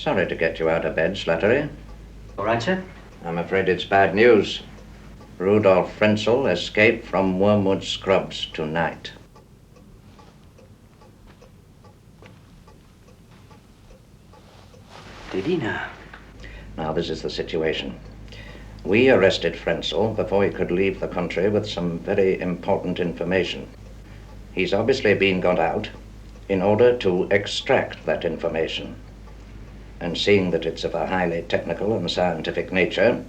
Sorry to get you out of bed, Slattery. All right, sir? I'm afraid it's bad news. Rudolf Frenzel escaped from Wormwood Scrubs tonight. Did he now? Now, this is the situation. We arrested Frenzel before he could leave the country with some very important information. He's obviously been got out in order to extract that information. And seeing that it's of a highly technical and scientific nature,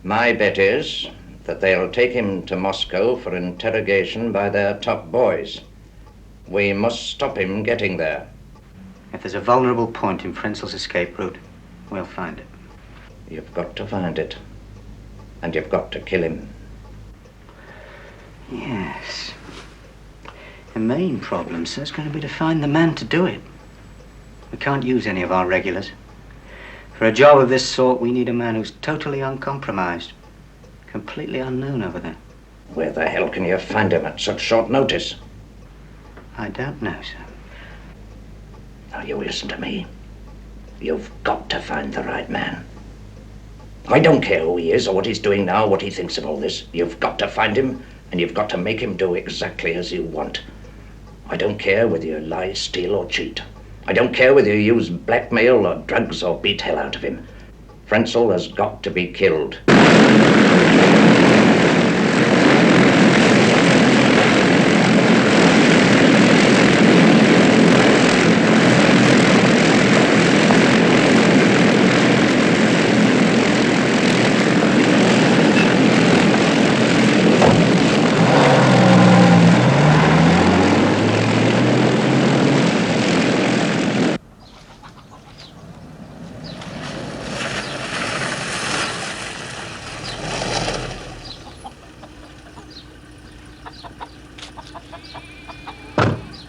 my bet is that they'll take him to Moscow for interrogation by their top boys. We must stop him getting there. If there's a vulnerable point in Frenzel's escape route, we'll find it. You've got to find it. And you've got to kill him. Yes. The main problem, sir, is going to be to find the man to do it. We can't use any of our regulars. For a job of this sort, we need a man who's totally uncompromised. Completely unknown over there. Where the hell can you find him at such short notice? I don't know, sir. Now, you listen to me. You've got to find the right man. I don't care who he is or what he's doing now, what he thinks of all this. You've got to find him, and you've got to make him do exactly as you want. I don't care whether you lie, steal, or cheat. I don't care whether you use blackmail or drugs or beat hell out of him. Frenzel has got to be killed.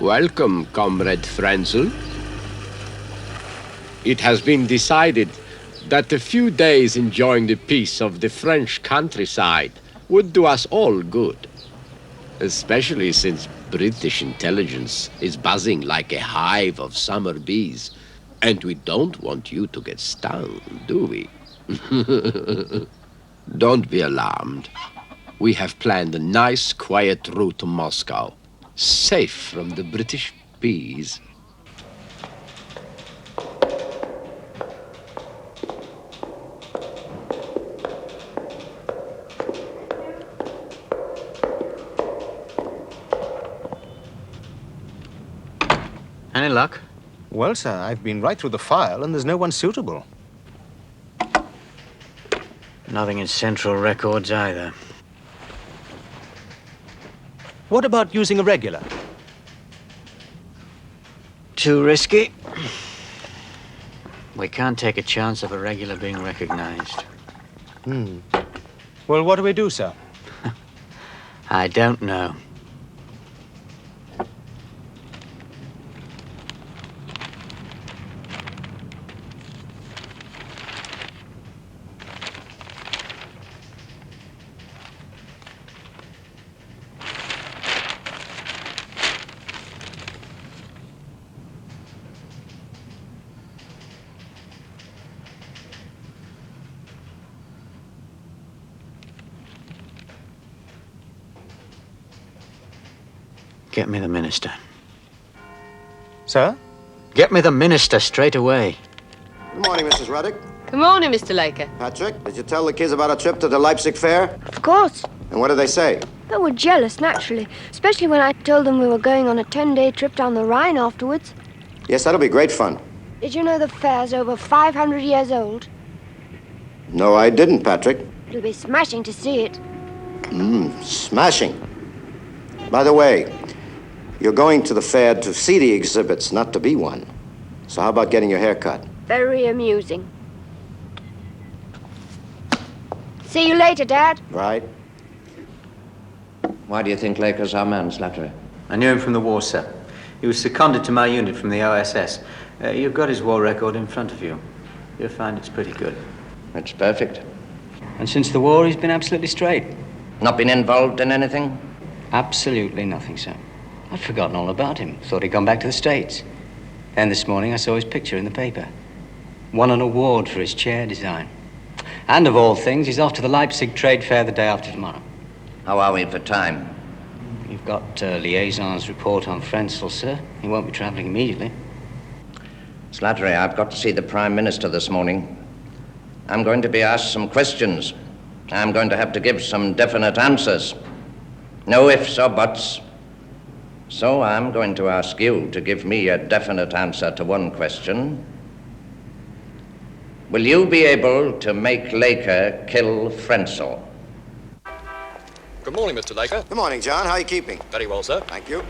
Welcome, Comrade Frenzel. It has been decided that a few days enjoying the peace of the French countryside would do us all good, especially since British intelligence is buzzing like a hive of summer bees, and we don't want you to get stung, do we? Don't be alarmed. We have planned a nice, quiet route to Moscow, safe from the British bees. Any luck? Well, sir, I've been right through the file, and there's no one suitable. Nothing in Central Records either. What about using a regular? Too risky. We can't take a chance of a regular being recognized. Well, what do we do, sir? I don't know. Get me the minister. Sir? Get me the minister straight away. Good morning, Mrs. Ruddock. Good morning, Mr. Laker. Patrick, did you tell the kids about a trip to the Leipzig Fair? Of course. And what did they say? They were jealous, naturally. Especially when I told them we were going on a 10-day trip down the Rhine afterwards. Yes, that'll be great fun. Did you know the fair's over 500 years old? No, I didn't, Patrick. It'll be smashing to see it. Smashing. By the way, you're going to the fair to see the exhibits, not to be one. So how about getting your hair cut? Very amusing. See you later, Dad. Right? Why do you think Laker's our man, Slattery? I knew him from the war, sir. He was seconded to my unit from the OSS. You've got his war record in front of you. You'll find it's pretty good. It's perfect. And since the war, he's been absolutely straight. Not been involved in anything? Absolutely nothing, sir. I'd forgotten all about him. Thought he'd gone back to the States. Then this morning I saw his picture in the paper. Won an award for his chair design. And of all things, he's off to the Leipzig Trade Fair the day after tomorrow. How are we for time? You've got Liaison's report on Frenzel, sir. He won't be travelling immediately. Slattery, I've got to see the Prime Minister this morning. I'm going to be asked some questions. I'm going to have to give some definite answers. No ifs or buts. So I'm going to ask you to give me a definite answer to one question. Will you be able to make Laker kill Frenzel? Good morning, Mr. Laker. Good morning, John. How are you keeping? Very well, sir. Thank you.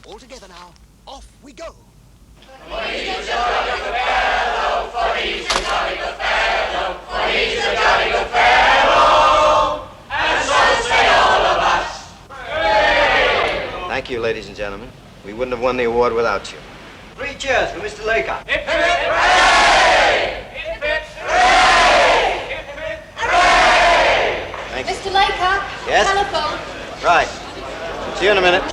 All together now. Off we go. Thank you, ladies and gentlemen. We wouldn't have won the award without you. 3 cheers for Mr. Laker. Thank you. Mr. Laker? Yes? Telephone. Right. See you in a minute.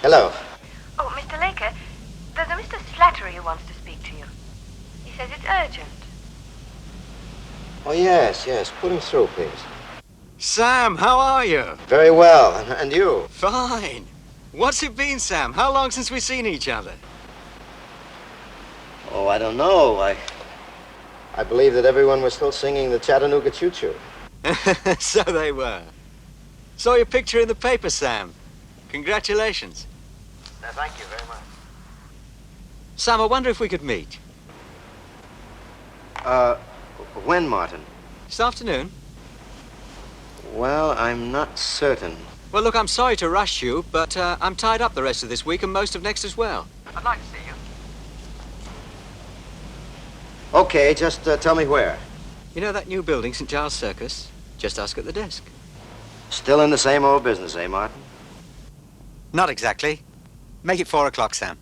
Hello. Oh, Mr. Laker, there's a Mr. Slattery who wants to speak to you. He says it's urgent. Oh, yes, yes. Put him through, please. Sam, how are you? Very well. And you? Fine. What's it been, Sam? How long since we've seen each other? Oh, I don't know. I believe that everyone was still singing the Chattanooga Choo-Choo. So they were. Saw your picture in the paper, Sam. Congratulations. Thank you very much. Sam, I wonder if we could meet. When, Martin? This afternoon? Well, I'm not certain. Well, look, I'm sorry to rush you, but I'm tied up the rest of this week and most of next as well. I'd like to see you. Okay, just tell me where. You know that new building, St. Giles Circus? Just ask at the desk. Still in the same old business, eh, Martin? Not exactly. Make it 4 o'clock, Sam.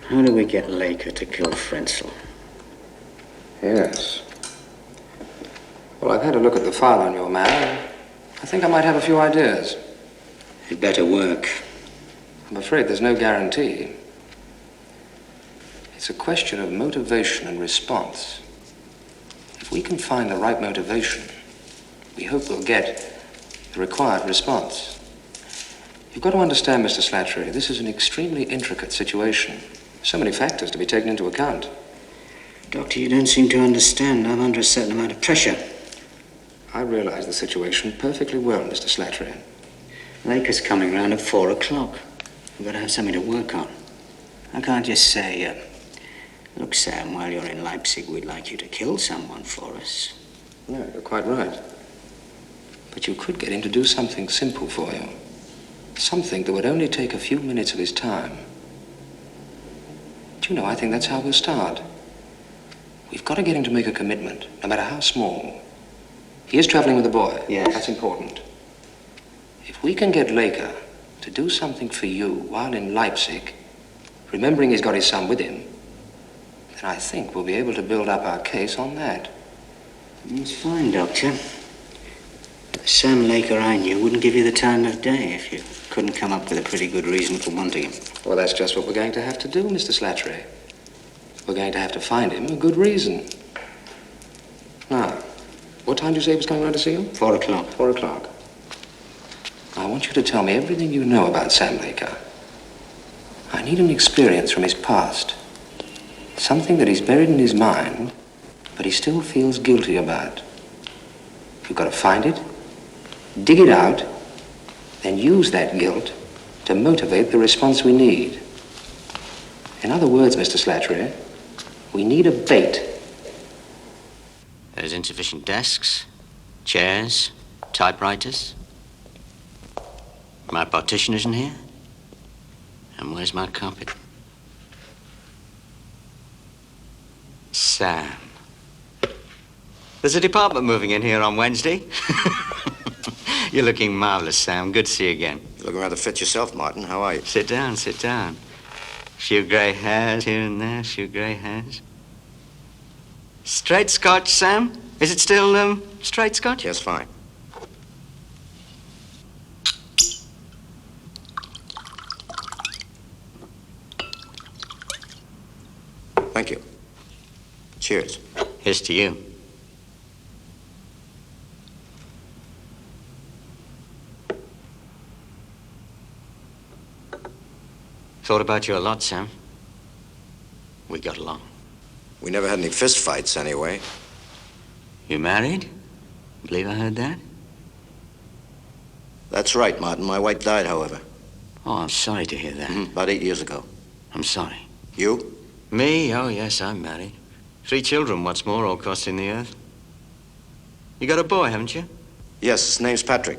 How do we get Laker to kill Frenzel? Yes. Well, I've had a look at the file on your man. I think I might have a few ideas. It better work. I'm afraid there's no guarantee. It's a question of motivation and response. If we can find the right motivation, we hope we'll get the required response. You've got to understand, Mr. Slattery, this is an extremely intricate situation. So many factors to be taken into account. Doctor, you don't seem to understand. I'm under a certain amount of pressure. I realize the situation perfectly well, Mr. Slattery. Laker's coming round at 4 o'clock. We've got to have something to work on. I can't just say, look, Sam, while you're in Leipzig, we'd like you to kill someone for us. No, you're quite right. But you could get him to do something simple for you. Something that would only take a few minutes of his time. Do you know, I think that's how we'll start. We've got to get him to make a commitment, no matter how small. He is traveling with a boy. Yes. That's important. If we can get Laker to do something for you while in Leipzig, remembering he's got his son with him, then I think we'll be able to build up our case on that. It's fine, Doctor. The Sam Laker I knew wouldn't give you the time of day if you couldn't come up with a pretty good reason for wanting him. Well, that's just what we're going to have to do, Mr. Slattery. We're going to have to find him a good reason. Now, what time time did you say he was coming round to see you? 4 o'clock. 4 o'clock. I want you to tell me everything you know about Sam Laker. I need an experience from his past. Something that he's buried in his mind, but he still feels guilty about. You've got to find it, dig it out, then use that guilt to motivate the response we need. In other words, Mr. Slattery, we need a bait. There's insufficient desks, chairs, typewriters. My partition isn't here. And where's my carpet? Sam. There's a department moving in here on Wednesday. You're looking marvelous, Sam. Good to see you again. You're looking rather fit yourself, Martin. How are you? Sit down, sit down. Few grey hairs here and there, few grey hairs. Straight Scotch, Sam? Is it still, straight Scotch? Yes, fine. Thank you. Cheers. Here's to you. Thought about you a lot, Sam. We got along. We never had any fist fights, anyway. You married? Believe I heard that? That's right, Martin. My wife died, however. Oh, I'm sorry to hear that. About 8 years ago. I'm sorry. You? Me? Oh, yes, I'm married. 3 children, what's more, all costing the earth. You got a boy, haven't you? Yes, his name's Patrick.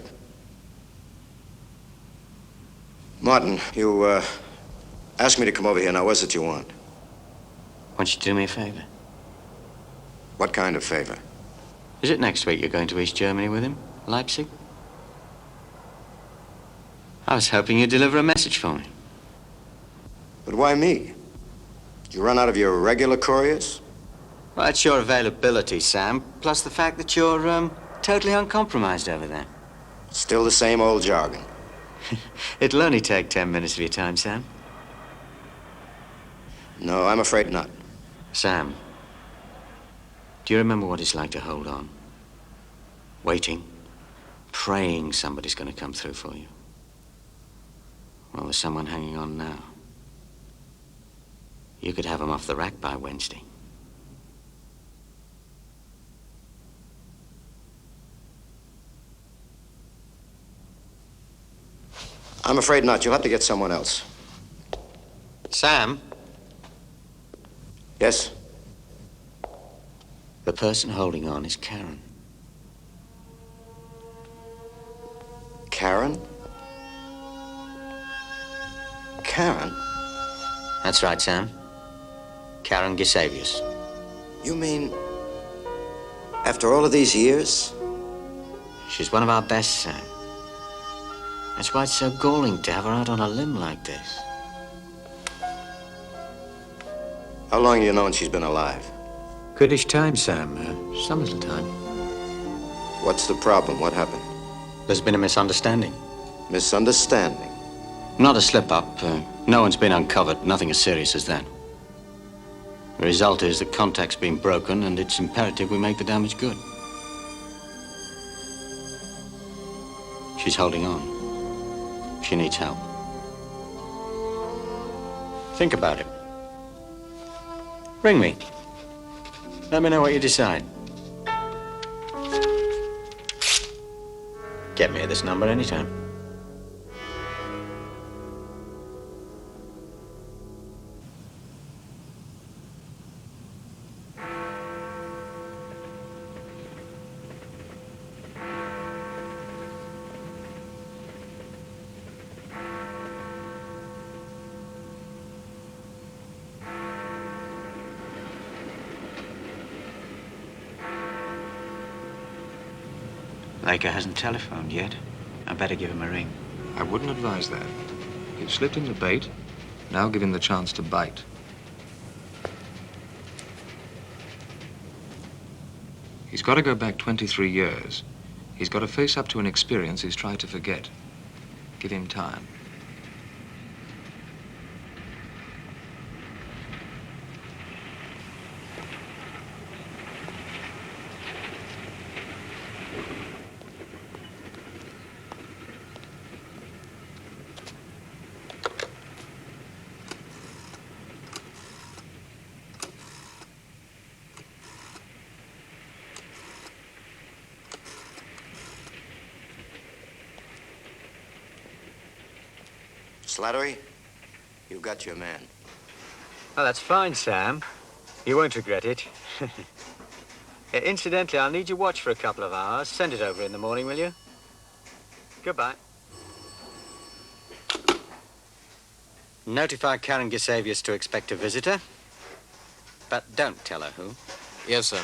Martin, you, asked me to come over here. Now, what is it you want? Why don't you do me a favor? What kind of favor? Is it next week you're going to East Germany with him? Leipzig? I was hoping you'd deliver a message for me. But why me? Did you run out of your regular couriers? Well, it's your availability, Sam, plus the fact that you're, totally uncompromised over there. Still the same old jargon. It'll only take 10 minutes of your time, Sam. No, I'm afraid not. Sam, do you remember what it's like to hold on? Waiting, praying somebody's going to come through for you. Well, there's someone hanging on now. You could have him off the rack by Wednesday. I'm afraid not. You'll have to get someone else. Sam? Yes? The person holding on is Karen. Karen? Karen? That's right, Sam. Karen Gisavius. You mean, after all of these years? She's one of our best, Sam. That's why it's so galling to have her out on a limb like this. How long have you known she's been alive? Goodish time, Sam. Some little time. What's the problem? What happened? There's been a misunderstanding. Misunderstanding? Not a slip-up. No one's been uncovered. Nothing as serious as that. The result is the contact's been broken, and it's imperative we make the damage good. She's holding on. She needs help. Think about it. Ring me. Let me know what you decide. Get me at this number anytime. Laker hasn't telephoned yet. I better give him a ring. I wouldn't advise that. You've slipped him the bait. Now give him the chance to bite. He's got to go back 23 years. He's got to face up to an experience he's tried to forget. Give him time. Slattery, you got your man. Oh, that's fine, Sam. You won't regret it. Incidentally, I'll need your watch for a couple of hours. Send it over in the morning, will you? Goodbye. Notify Karen Gisavius to expect a visitor. But don't tell her who. Yes, sir.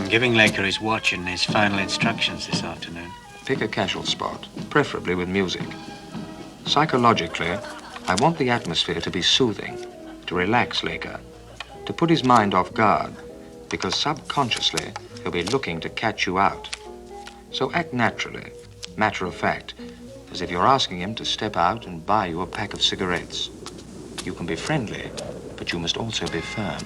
Giving Laker his watch and his final instructions this afternoon. Pick a casual spot, preferably with music. Psychologically, I want the atmosphere to be soothing, to relax Laker, to put his mind off guard, because subconsciously he'll be looking to catch you out. So act naturally, matter of fact, as if you're asking him to step out and buy you a pack of cigarettes. You can be friendly, but you must also be firm.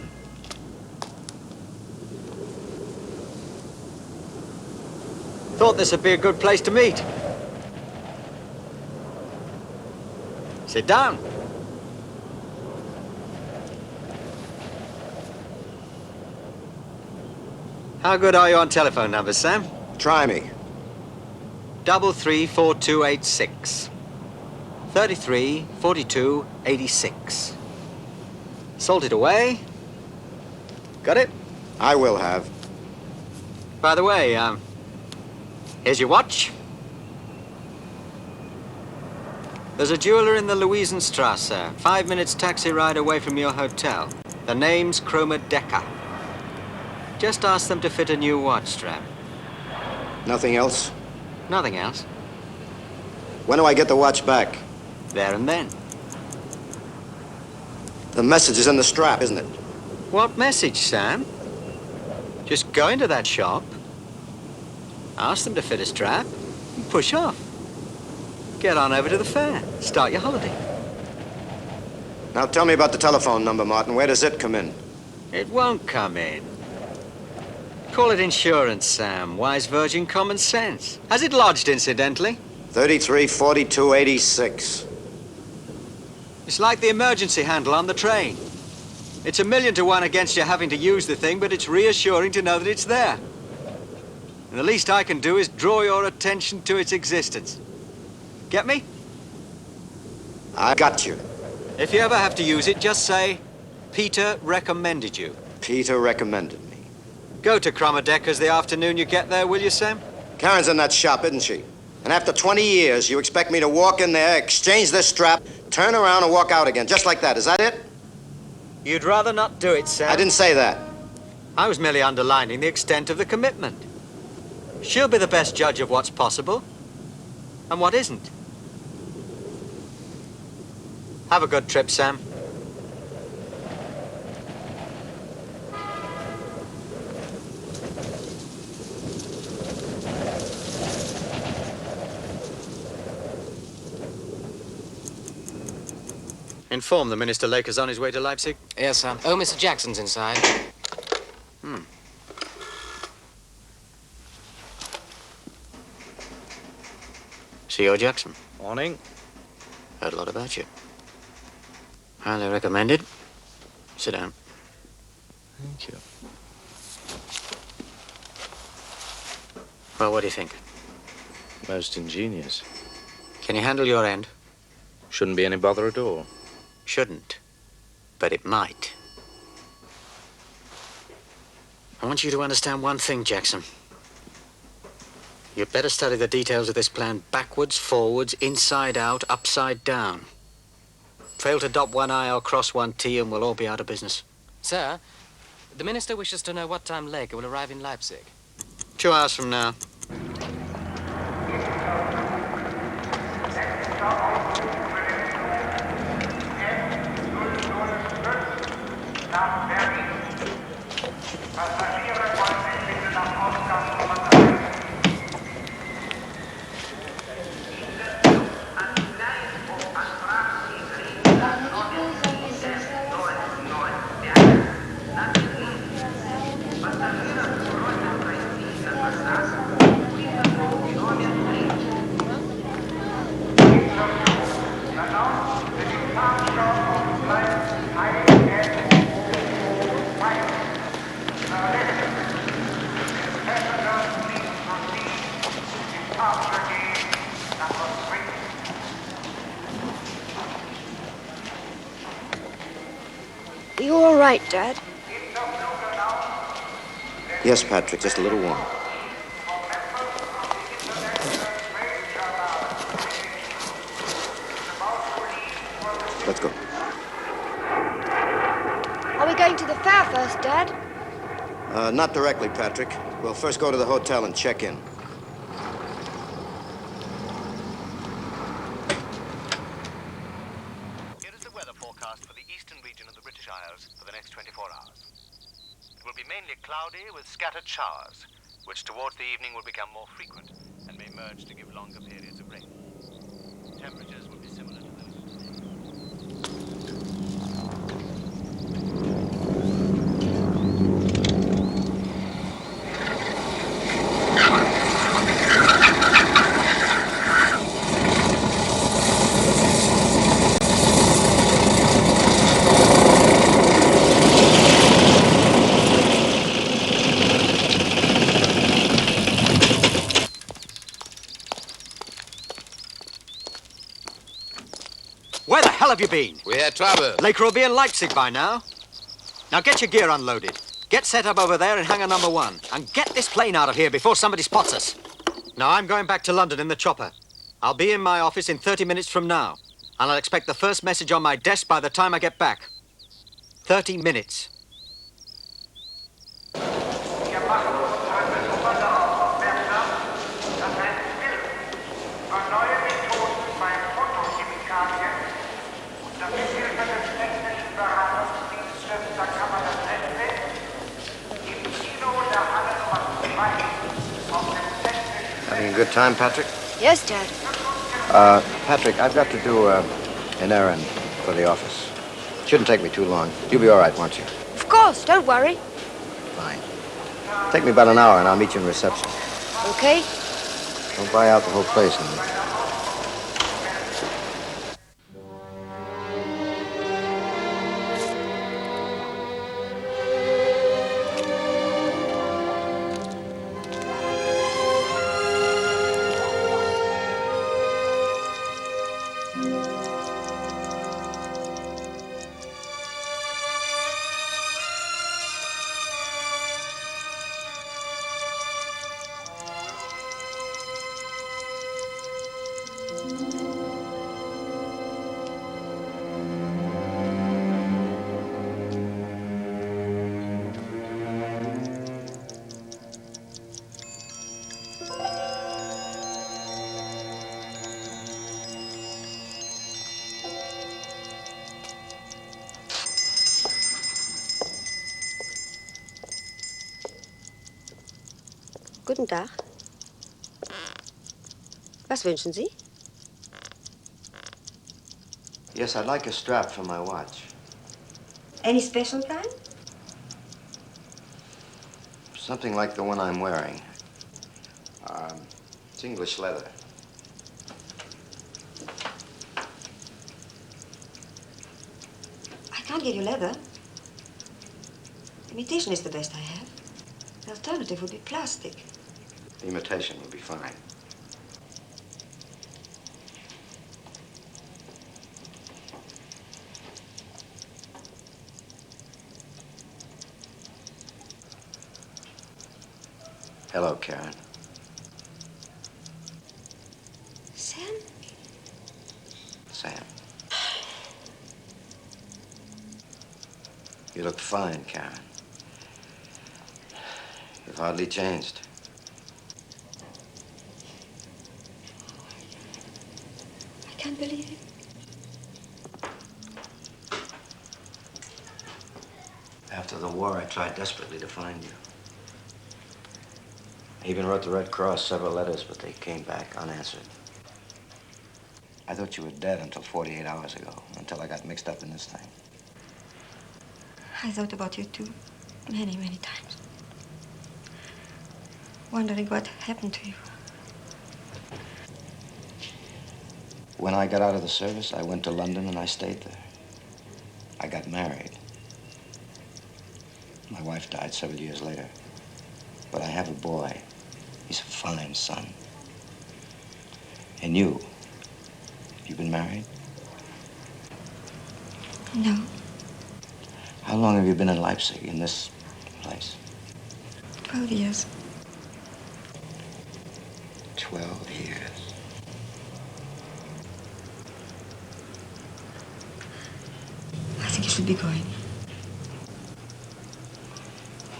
Thought this would be a good place to meet. Sit down. How good are you on telephone numbers, Sam? Try me. 334286. 334286. Salted away. Got it? I will have. By the way, here's your watch. There's a jeweler in the Louisenstrasse, 5 minutes taxi ride away from your hotel. The name's Chroma Decker. Just ask them to fit a new watch strap. Nothing else? Nothing else. When do I get the watch back? There and then. The message is in the strap, isn't it? What message, Sam? Just go into that shop, ask them to fit a strap, and push off. Get on over to the fair. Start your holiday. Now tell me about the telephone number, Martin. Where does it come in? It won't come in. Call it insurance, Sam. Wise virgin common sense. Has it lodged, incidentally? 334286. It's like the emergency handle on the train. It's 1,000,000 to 1 against you having to use the thing, but it's reassuring to know that it's there. And the least I can do is draw your attention to its existence. Get me? I got you. If you ever have to use it, just say, Peter recommended you. Peter recommended me. Go to Chroma Decker's the afternoon you get there, will you, Sam? Karen's in that shop, isn't she? And after 20 years, you expect me to walk in there, exchange this strap, turn around and walk out again, just like that. Is that it? You'd rather not do it, Sam. I didn't say that. I was merely underlining the extent of the commitment. She'll be the best judge of what's possible and what isn't. Have a good trip, Sam. Inform the Minister Laker's on his way to Leipzig. Yes, sir. Oh, Mr. Jackson's inside. C.O. Jackson. Morning. Heard a lot about you. Highly recommended. Sit down. Thank you. Well, what do you think? Most ingenious. Can you handle your end? Shouldn't be any bother at all. Shouldn't, but it might. I want you to understand one thing, Jackson. You'd better study the details of this plan backwards, forwards, inside out, upside down. Fail to dot one I or cross one T and we'll all be out of business. Sir, the Minister wishes to know what time Laker will arrive in Leipzig. 2 hours from now. Are you all right, Dad? Yes, Patrick, just a little warm. Let's go. Are we going to the fair first, Dad? Not directly, Patrick. We'll first go to the hotel and check in. Here is the weather forecast for the eastern region of the British Isles for the next 24 hours. It will be mainly cloudy with scattered showers, which towards the evening will become more frequent and may merge to give longer periods of rain. Temperatures will be similar to those of today. Where the hell have you been? We had trouble. Laker will be in Leipzig by now. Now get your gear unloaded. Get set up over there in hangar number 1. And get this plane out of here before somebody spots us. Now I'm going back to London in the chopper. I'll be in my office in 30 minutes from now. And I'll expect the first message on my desk by the time I get back. 30 minutes. Having a good time, Patrick? Yes, Dad. Patrick, I've got to do an errand for the office. Shouldn't take me too long. You'll be all right, won't you? Of course, don't worry. Fine. Take me about an hour and I'll meet you in reception. Okay? Don't buy out the whole place, honey. Guten Tag. Was wünschen Sie? Yes, I'd like a strap for my watch. Any special kind? Something like the one I'm wearing. It's English leather. I can't give you leather. Imitation is the best I have. The alternative would be plastic. Imitation will be fine. Hello, Karen. Sam? Sam. You look fine, Karen. You've hardly changed. I can't believe it. After the war, I tried desperately to find you. I even wrote the Red Cross several letters, but they came back unanswered. I thought you were dead until 48 hours ago, until I got mixed up in this thing. I thought about you too, many, many times. Wondering what happened to you. When I got out of the service, I went to London and I stayed there. I got married. My wife died several years later. But I have a boy. He's a fine son. And you? Have you been married? No. How long have you been in Leipzig, in this place? 12 years. 12 years. I think you should be going.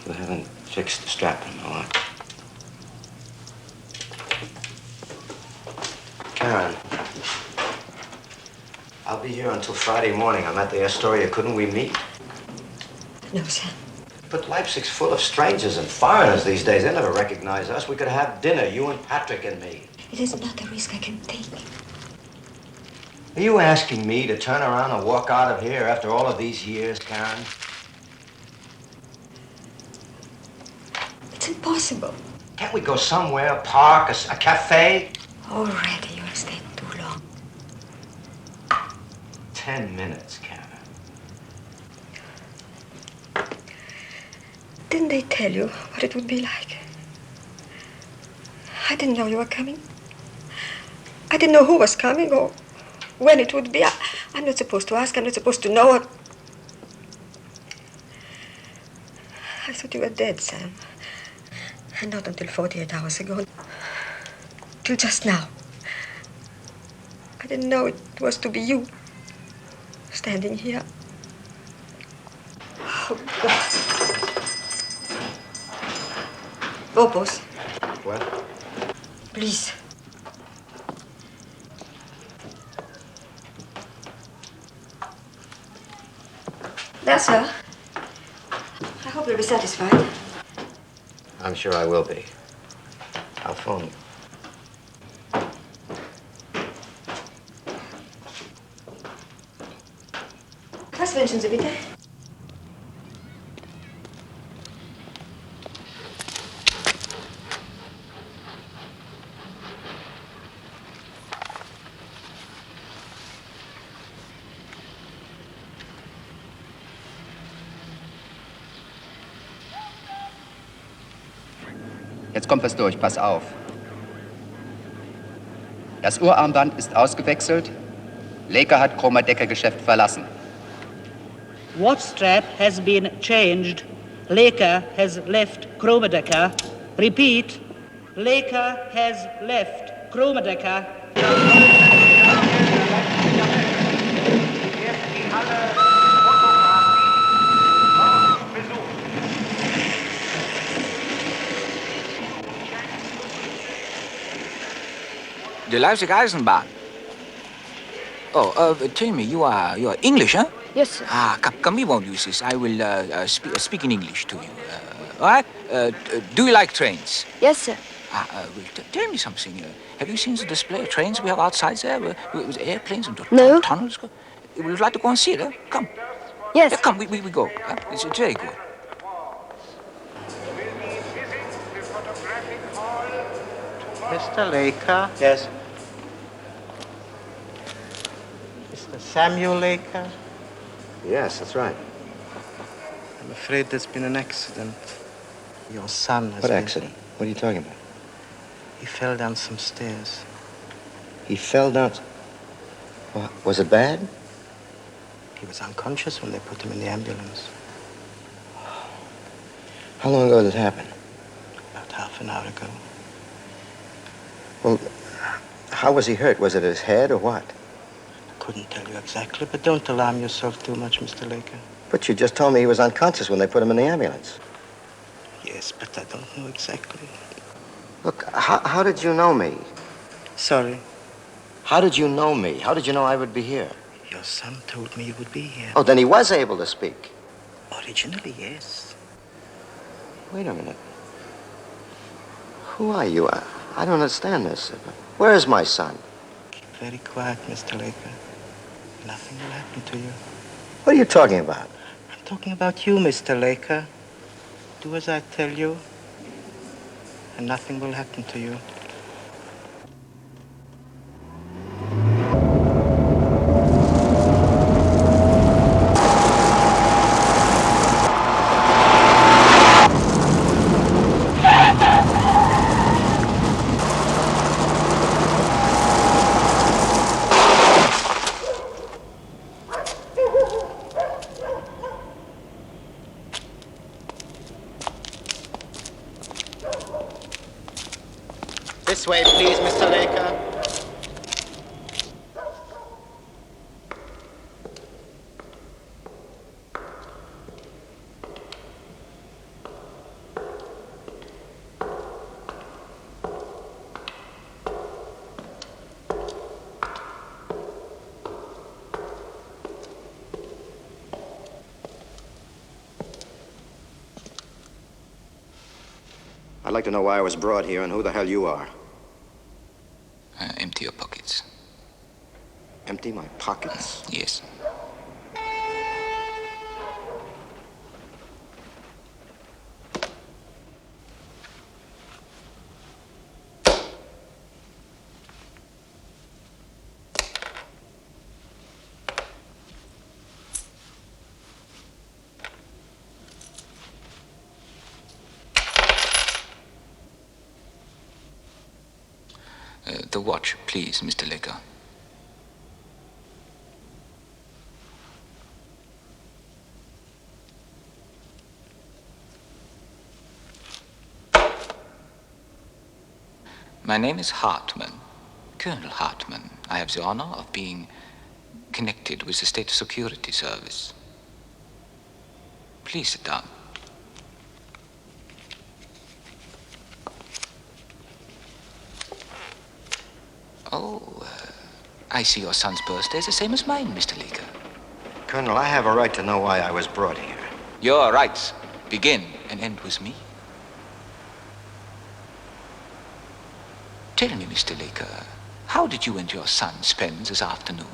You haven't fixed the strap on my watch. Karen, I'll be here until Friday morning. I'm at the Astoria. Couldn't we meet? No, Sam. But Leipzig's full of strangers and foreigners these days. They'll never recognize us. We could have dinner, you and Patrick and me. It is not a risk I can take. Are you asking me to turn around and walk out of here after all of these years, Karen? It's impossible. Can't we go somewhere, a park, a cafe? Already you have stayed too long. 10 minutes, Karen. Didn't they tell you what it would be like? I didn't know you were coming. I didn't know who was coming or when it would be. I'm not supposed to ask. I'm not supposed to know. I thought you were dead, Sam. And not until 48 hours ago. Till just now. I didn't know it was to be you. Standing here. Oh, God. Oh, boss. What? Please. There, sir. I hope you'll be satisfied. I'm sure I will be. I'll phone you. Was wünschen Sie bitte? Jetzt kommt was durch, pass auf. Das Uhrarmband ist ausgewechselt. Laker hat Chromadeckergeschäft verlassen. Watch strap has been changed. Laker has left Chromadecker. Repeat, Laker has left Chromadecker. The Leipzig Eisenbahn. Oh, tell me, you are English, huh? Yes, sir. Come, we won't use this. I will speak in English to you. All right? Do you like trains? Yes, sir. Tell me something. Have you seen the display of trains we have outside there with airplanes and No. tunnels? Would you like to go and see it? Huh? Come. Yes. Yeah, come, we go. Huh? It's very good. Mr. Laker? Yes? Mr. Samuel Laker? Yes, that's right. I'm afraid there's been an accident. Your son has What been... accident? What are you talking about? He fell down some stairs. He fell down... What, was it bad? He was unconscious when they put him in the ambulance. How long ago did it happen? About half an hour ago. Well, how was he hurt? Was it his head or what? I couldn't tell you exactly, but don't alarm yourself too much, Mr. Laker. But you just told me he was unconscious when they put him in the ambulance. Yes, but I don't know exactly. Look, how did you know me? Sorry. How did you know me? How did you know I would be here? Your son told me you would be here. Oh, then he was able to speak. Originally, yes. Wait a minute. Who are you? I don't understand this. Where is my son? Keep very quiet, Mr. Laker. Nothing will happen to you. What are you talking about? I'm talking about you, Mr. Laker. Do as I tell you, and nothing will happen to you. This way, please, Mr. Laker. I'd like to know why I was brought here and who the hell you are. Empty your pockets. Empty my pockets? Yes. The watch, please, Mr. Laker. My name is Hartman, Colonel Hartman. I have the honor of being connected with the State Security Service. Please sit down. Oh, I see your son's birthday is the same as mine, Mr. Laker. Colonel, I have a right to know why I was brought here. Your rights begin and end with me. Tell me, Mr. Laker, how did you and your son spend this afternoon?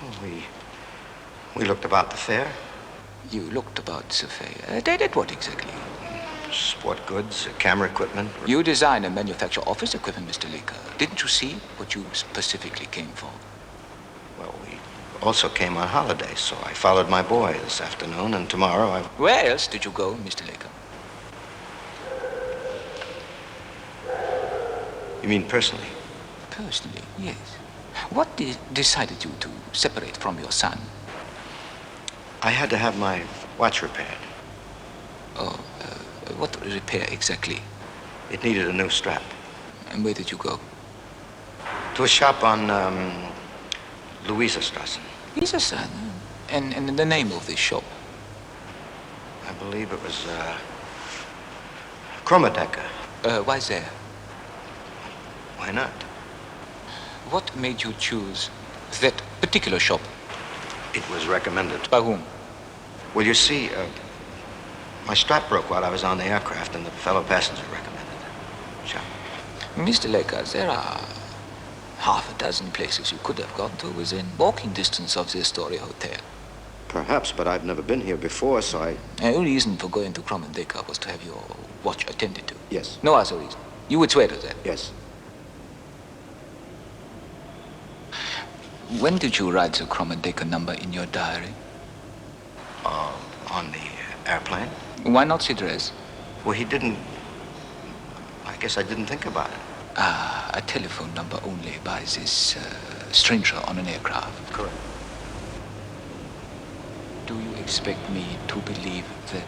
Oh, we looked about the fair. You looked about the fair. They did what exactly? Sport goods, camera equipment. You design and manufacture office equipment, Mr. Laker. Didn't you see what you specifically came for? Well, we also came on holiday, so I followed my boy this afternoon, and tomorrow I... Where else did you go, Mr. Laker? You mean personally? Personally, yes. What decided you to separate from your son? I had to have my watch repaired. Oh, what repair exactly? It needed a new strap. And where did you go? To a shop on Louisastrasse. Louisastrasse? And the name of this shop? I believe it was Chromadecker. Why there? Why not? What made you choose that particular shop? It was recommended. By whom? Well, you see, my strap broke while I was on the aircraft, and the fellow passenger recommended it. Sure. Mr. Laker, there are half a dozen places you could have gone to within walking distance of the Astoria Hotel. Perhaps, but I've never been here before, so I... Your reason for going to Chromadecker was to have your watch attended to? Yes. No other reason? You would swear to that? Yes. When did you write the Chromadecker number in your diary? On the airplane. Why not the address? Well, he didn't... I guess I didn't think about it. Ah, a telephone number only by this stranger on an aircraft. Correct. Do you expect me to believe that?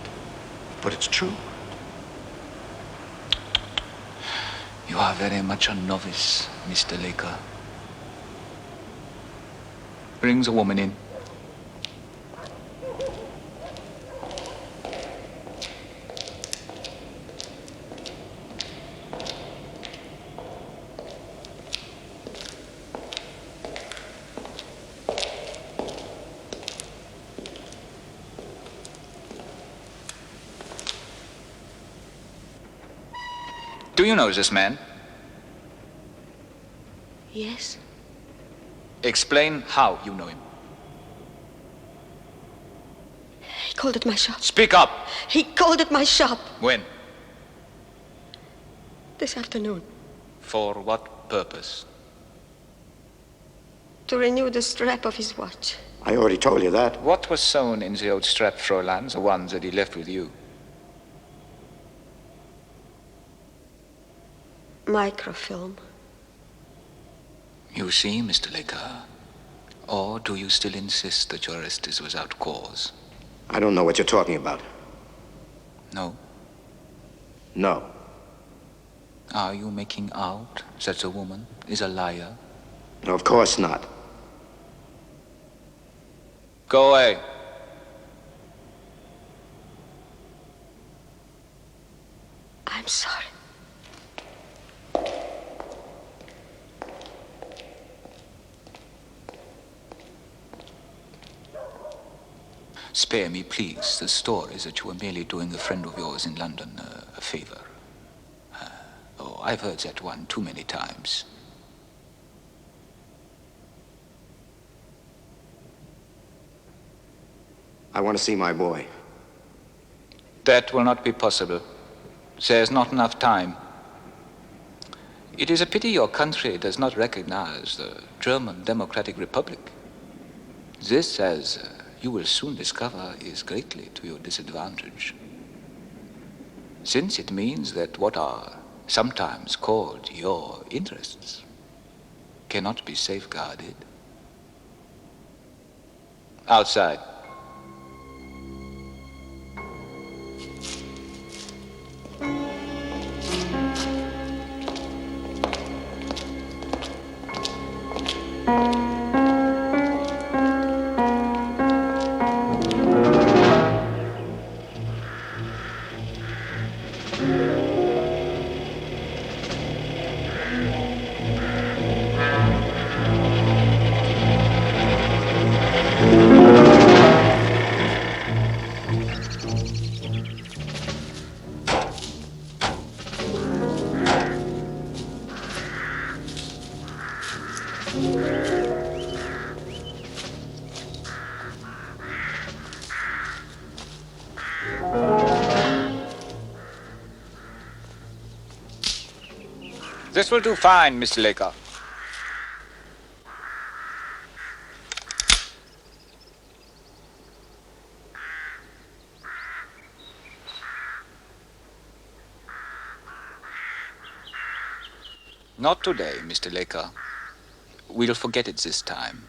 But it's true. You are very much a novice, Mr. Laker. Bring the woman in. Do you know this man? Yes. Explain how you know him. He called at my shop. Speak up! He called at my shop. When? This afternoon. For what purpose? To renew the strap of his watch. I already told you that. What was sewn in the old strap, Fräulein, the one that he left with you? Microfilm. You see, Mr. Laker? Or do you still insist that your arrest is without cause? I don't know what you're talking about. No? No. Are you making out that the woman is a liar? No, of course not. Go away. I'm sorry. Spare me, please, the story that you were merely doing a friend of yours in London a favor. I've heard that one too many times. I want to see my boy. That will not be possible. There's not enough time. It is a pity your country does not recognize the German Democratic Republic. This, as you will soon discover, is greatly to your disadvantage, since it means that what are sometimes called your interests cannot be safeguarded. Outside. This will do fine, Mr. Laker. Not today, Mr. Laker. We'll forget it this time.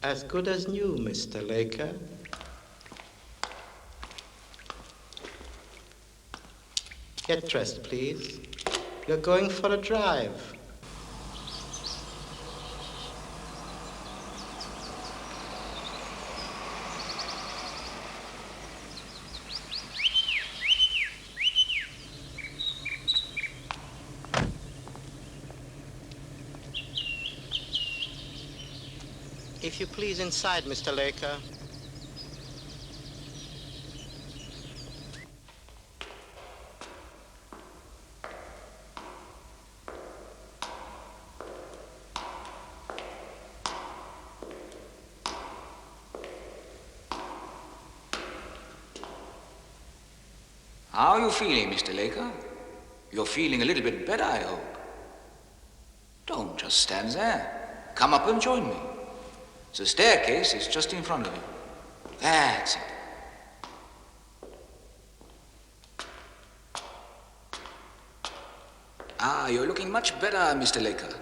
As good as new, Mr. Laker. Get dressed, please. You're going for a drive. If you please, inside, Mr. Laker. How are you feeling, Mr. Laker? You're feeling a little bit better, I hope. Don't just stand there. Come up and join me. The staircase is just in front of you. That's it. Ah, you're looking much better, Mr. Laker.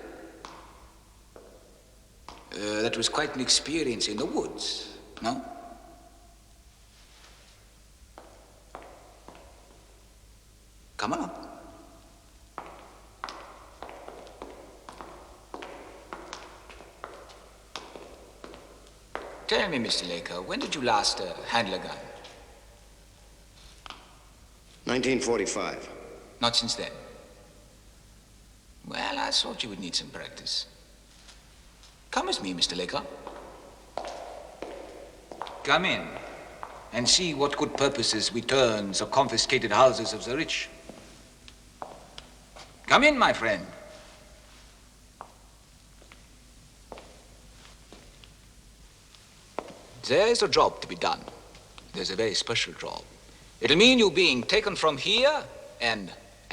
That was quite an experience in the woods, no? Come on up. Tell me, Mr. Laker, when did you last handle a gun? 1945. Not since then? Well, I thought you would need some practice. Come with me, Mr. Laker. Come in and see what good purposes we turn the confiscated houses of the rich. Come in, my friend. There is a job to be done. There's a very special job. It'll mean you being taken from here and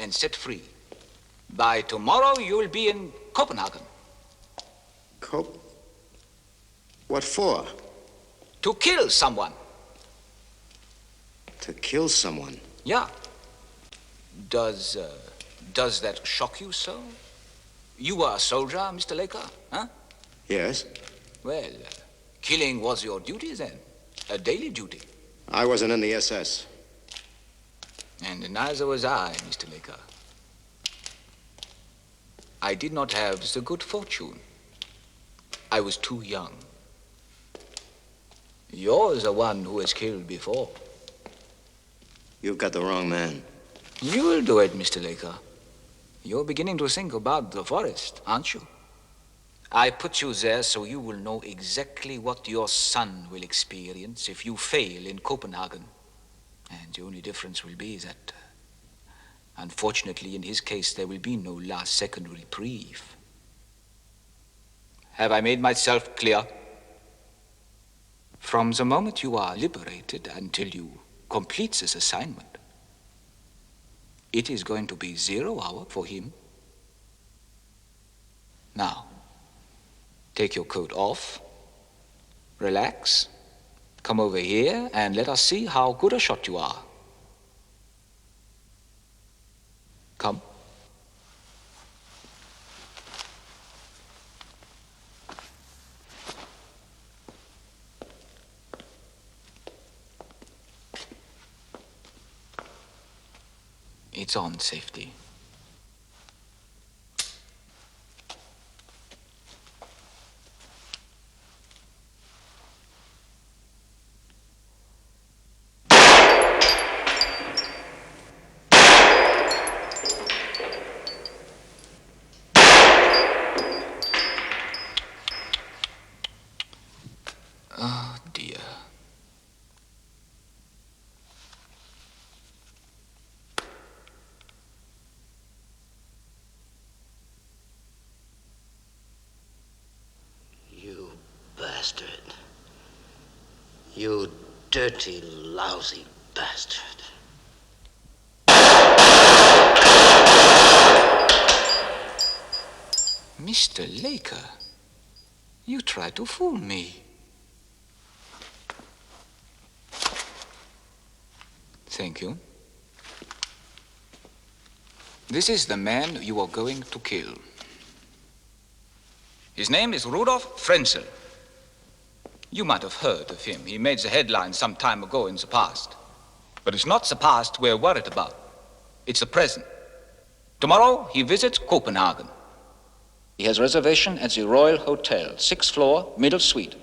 set free. By tomorrow, you'll be in Copenhagen. What for? To kill someone. To kill someone? Yeah. Does that shock you so? You were a soldier, Mr. Laker, huh? Yes. Well, killing was your duty then. A daily duty. I wasn't in the SS. And neither was I, Mr. Laker. I did not have the good fortune. I was too young. You're the one who was killed before. You've got the wrong man. You'll do it, Mr. Laker. You're beginning to think about the forest, aren't you? I put you there so you will know exactly what your son will experience if you fail in Copenhagen. And the only difference will be that, unfortunately, in his case, there will be no last-second reprieve. Have I made myself clear? From the moment you are liberated until you complete this assignment, it is going to be 0 hour for him. Now, take your coat off, relax, come over here, and let us see how good a shot you are. Come. It's on, safety. Oh, dear. You bastard. You dirty, lousy bastard. Mr. Laker, you tried to fool me. Thank you. This is the man you are going to kill. His name is Rudolf Frenzel. You might have heard of him. He made the headlines some time ago in the past. But it's not the past we're worried about. It's the present. Tomorrow, he visits Copenhagen. He has reservation at the Royal Hotel, 6th floor, middle suite.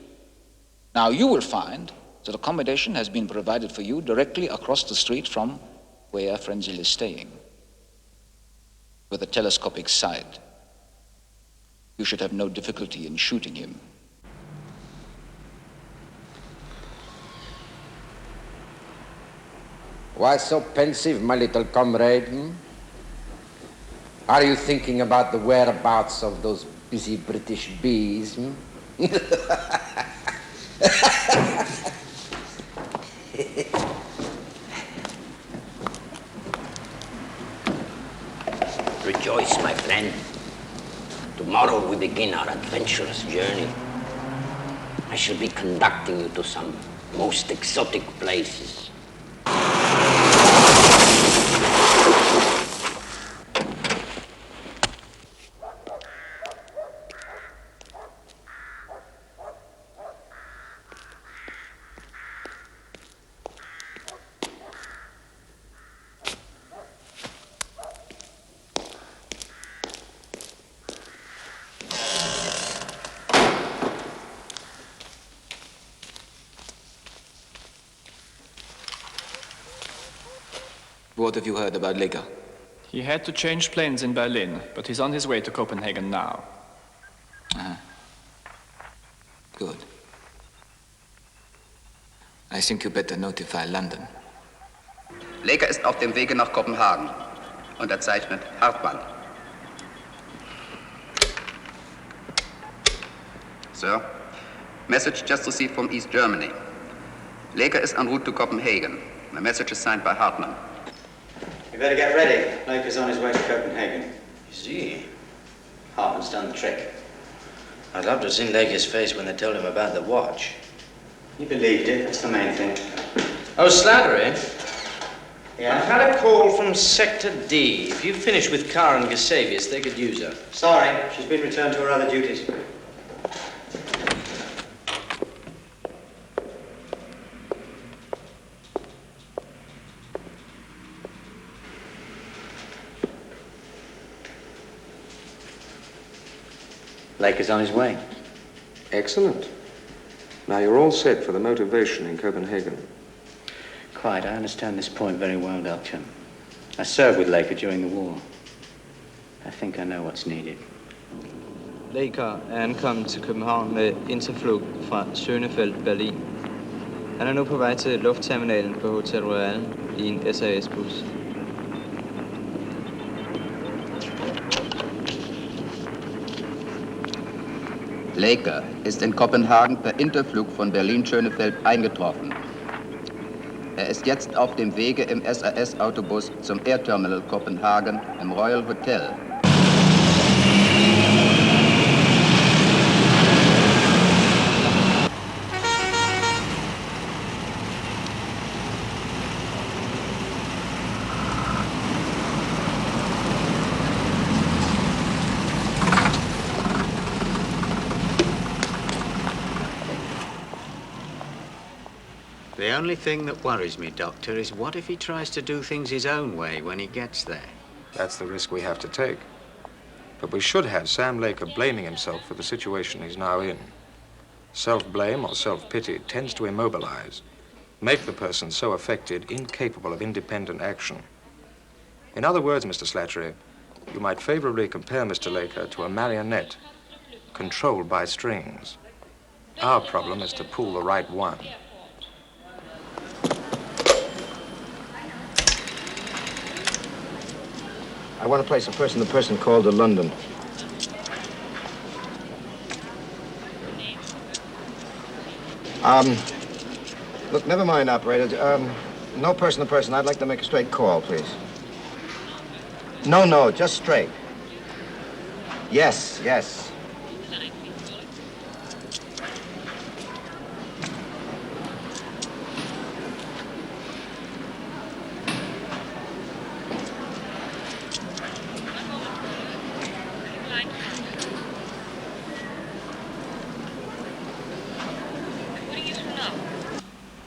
Now, you will find that accommodation has been provided for you directly across the street from where Frenzel is staying, with a telescopic sight. You should have no difficulty in shooting him. Why so pensive, my little comrade? Are you thinking about the whereabouts of those busy British bees? Rejoice, my friend. Tomorrow we begin our adventurous journey. I shall be conducting you to some most exotic places. What have you heard about Lecker? He had to change planes in Berlin, but he's on his way to Copenhagen now. Good. I think you better notify London. Lecker ist auf dem Wege nach Kopenhagen. Unterzeichnet Hartmann. Sir, message just received from East Germany. Lecker is en route to Copenhagen. The message is signed by Hartmann. You better get ready. Laker's on his way to Copenhagen. Is he? Hartman's done the trick. I'd love to have seen Laker's face when they told him about the watch. He believed it, that's the main thing. Oh, Slattery? Yeah? I've had a call from Sector D. If you finish with Carr and Gusavius, they could use her. Sorry, she's been returned to her other duties. Laker's on his way. Excellent. Now you're all set for the motivation in Copenhagen. Quite, I understand this point very well, Doctor. I served with Laker during the war. I think I know what's needed. Laker er ankommet til København med interflug fra Schönefeld, Berlin. Han er nu på vej til luftterminalen på Hotel Royal i en SAS-bus. Laker ist in Kopenhagen per Interflug von Berlin-Schönefeld eingetroffen. Er ist jetzt auf dem Wege im SAS-Autobus zum Airterminal Kopenhagen im Royal Hotel. The only thing that worries me, Doctor, is what if he tries to do things his own way when he gets there? That's the risk we have to take. But we should have Sam Laker blaming himself for the situation he's now in. Self-blame or self-pity tends to immobilize, make the person so affected incapable of independent action. In other words, Mr. Slattery, you might favorably compare Mr. Laker to a marionette controlled by strings. Our problem is to pull the right one. I want to place a person-to-person call to London. Look, never mind, operator. No person-to-person. I'd like to make a straight call, please. No, just straight. Yes.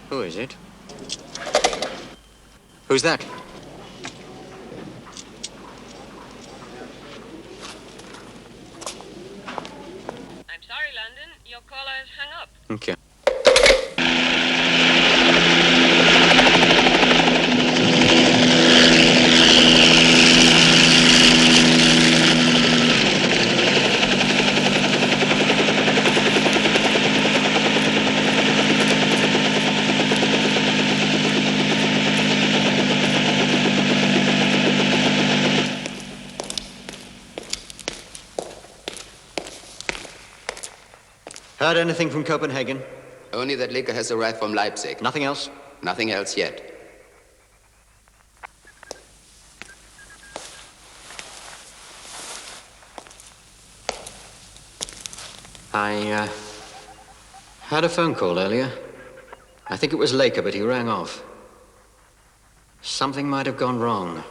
Who is it? Who's that? I'm sorry, London. Your caller has hung up. Okay. Heard anything from Copenhagen? Only that Laker has arrived from Leipzig. Nothing else? Nothing else yet. I had a phone call earlier. I think it was Laker, but he rang off. Something might have gone wrong.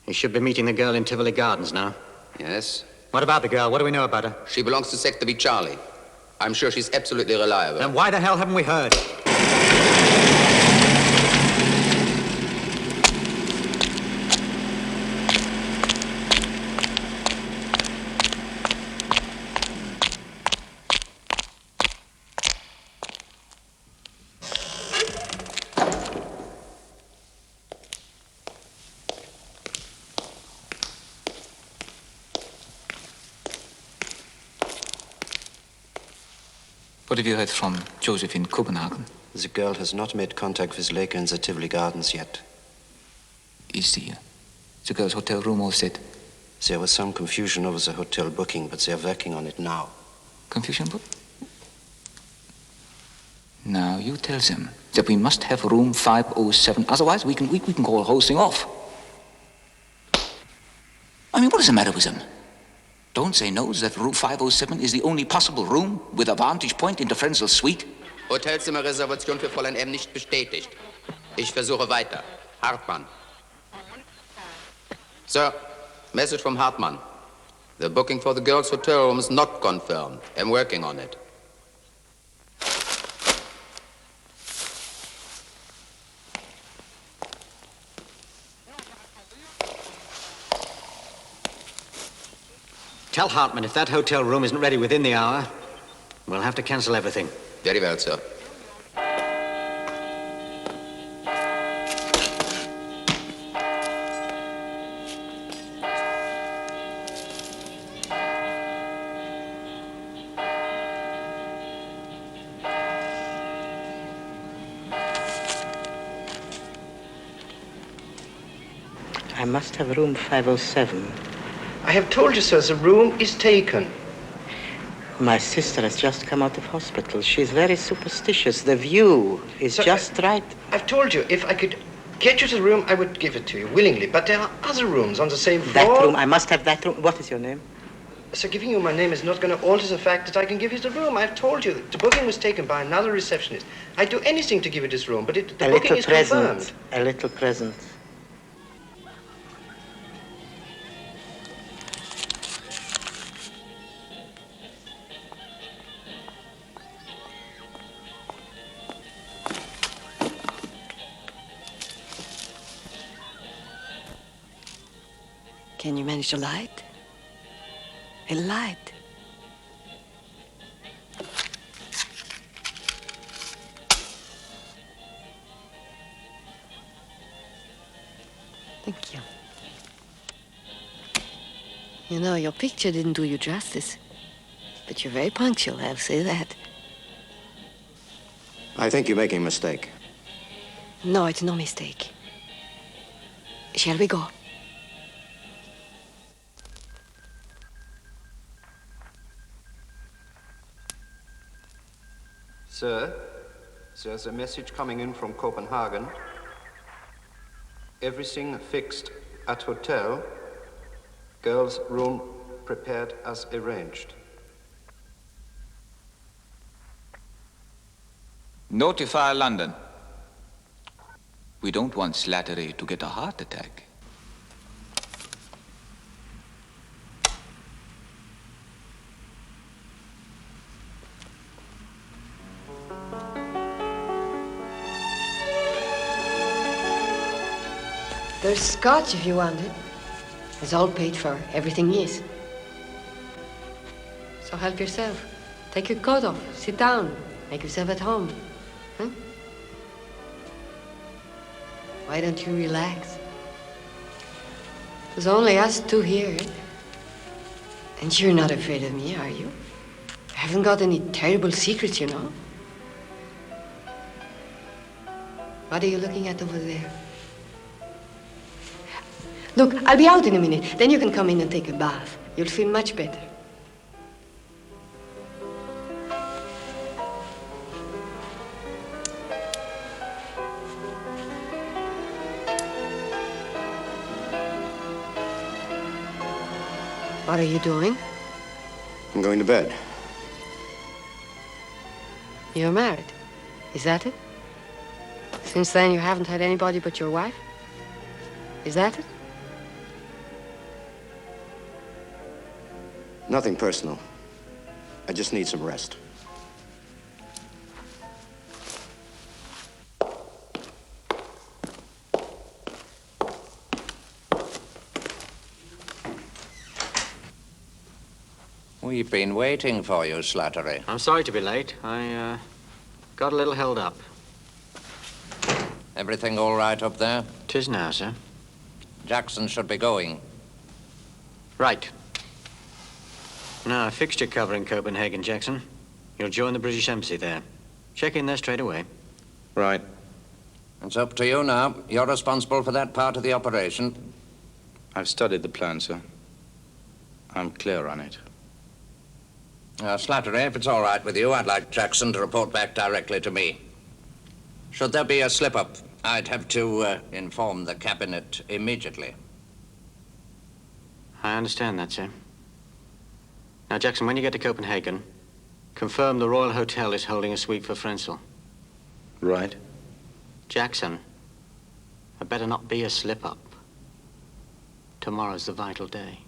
He should be meeting the girl in Tivoli Gardens now. Yes? What about the girl? What do we know about her? She belongs to Sector B Charlie. I'm sure she's absolutely reliable. Then why the hell haven't we heard? What have you heard from Joseph in Copenhagen? The girl has not made contact with Laker in the Tivoli Gardens yet. Is the girl's hotel room all set? There was some confusion over the hotel booking, but they're working on it now. Confusion book? Now you tell them that we must have room 507, otherwise we can call the whole thing off. I mean, what is the matter with them? Don't they know that room 507 is the only possible room with a vantage point into Frenzel's suite? Hotelzimmerreservation für Fräulein M nicht bestätigt. Ich versuche weiter. Hartmann. Sir, message from Hartmann. The booking for the girls' hotel room is not confirmed. I'm working on it. Tell Hartmann if that hotel room isn't ready within the hour, we'll have to cancel everything. Very well, sir. I must have room 507. I have told you, sir, the room is taken. My sister has just come out of hospital. She's very superstitious. The view is just right. I've told you, if I could get you to the room, I would give it to you willingly. But there are other rooms on the same floor. That room, I must have that room. What is your name? Sir, giving you my name is not going to alter the fact that I can give you the room. I've told you, the booking was taken by another receptionist. I'd do anything to give you this room, but the booking is confirmed. A little present. Can you manage a light? A light? Thank you. You know, your picture didn't do you justice. But you're very punctual, I'll say that. I think you're making a mistake. No, it's no mistake. Shall we go? Sir, there's a message coming in from Copenhagen. Everything fixed at hotel. Girls' room prepared as arranged. Notify London. We don't want Slattery to get a heart attack. There's scotch if you want it. It's all paid for. Everything is. So help yourself. Take your coat off. Sit down. Make yourself at home. Huh? Why don't you relax? There's only us two here. And you're not afraid of me, are you? I haven't got any terrible secrets, you know. What are you looking at over there? Look, I'll be out in a minute. Then you can come in and take a bath. You'll feel much better. What are you doing? I'm going to bed. You're married. Is that it? Since then, you haven't had anybody but your wife? Is that it? Nothing personal. I just need some rest. We've been waiting for you, Slattery. I'm sorry to be late. I got a little held up. Everything all right up there? 'Tis now, sir. Jackson should be going. Right. Now, I fixed your cover in Copenhagen, Jackson. You'll join the British Embassy there. Check in there straight away. Right. It's up to you now. You're responsible for that part of the operation. I've studied the plan, sir. I'm clear on it. Slattery, if it's all right with you, I'd like Jackson to report back directly to me. Should there be a slip-up, I'd have to inform the cabinet immediately. I understand that, sir. Now, Jackson, when you get to Copenhagen, confirm the Royal Hotel is holding a suite for Frenzel. Right. Jackson, there better not be a slip-up. Tomorrow's the vital day.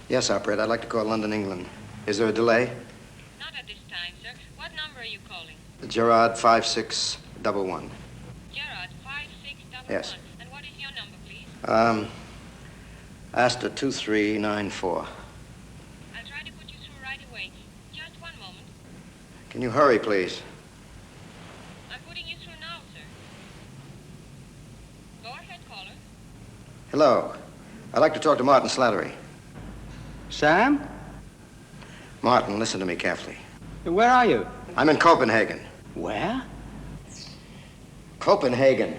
Yes, operator. I'd like to call London, England. Is there a delay? Not at this time, sir. What number are you calling? Gerard 5611. Gerard 5611. Yes. And what is your number, please? Astor 2394. I'll try to put you through right away. Just one moment. Can you hurry, please? I'm putting you through now, sir. Go ahead, caller. Hello. I'd like to talk to Martin Slattery. Sam? Martin, listen to me carefully. Where are you? I'm in Copenhagen. Where? Copenhagen.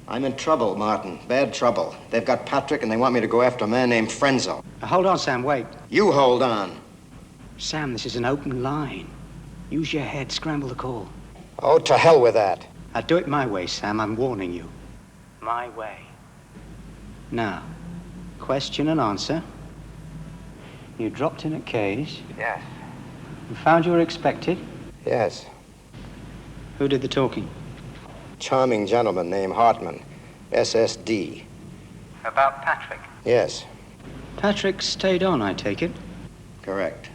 I'm in trouble, Martin. Bad trouble. They've got Patrick and they want me to go after a man named Frenzel. Hold on, Sam, wait. You hold on. Sam, this is an open line. Use your head, scramble the call. Oh, to hell with that. I'll do it my way, Sam, I'm warning you. My way. Now, question and answer. You dropped in at Kay's. Yes. You found you were expected. Yes. Who did the talking? Charming gentleman named Hartman, SSD. About Patrick? Yes. Patrick stayed on, I take it? Correct.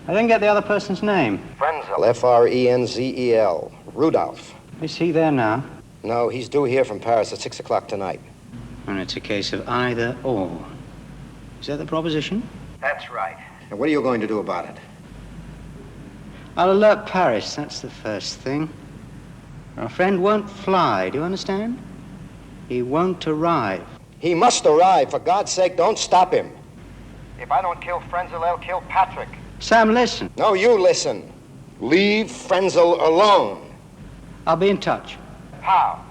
I didn't get the other person's name. Frenzel. Frenzel. Rudolph. Is he there now? No, he's due here from Paris at 6 o'clock tonight. And it's a case of either or. Is that the proposition? That's right. And what are you going to do about it? I'll alert Paris, that's the first thing. Our friend won't fly, do you understand? He won't arrive. He must arrive. For God's sake, don't stop him. If I don't kill Frenzel, I'll kill Patrick. Sam, listen. No, you listen. Leave Frenzel alone. I'll be in touch. How?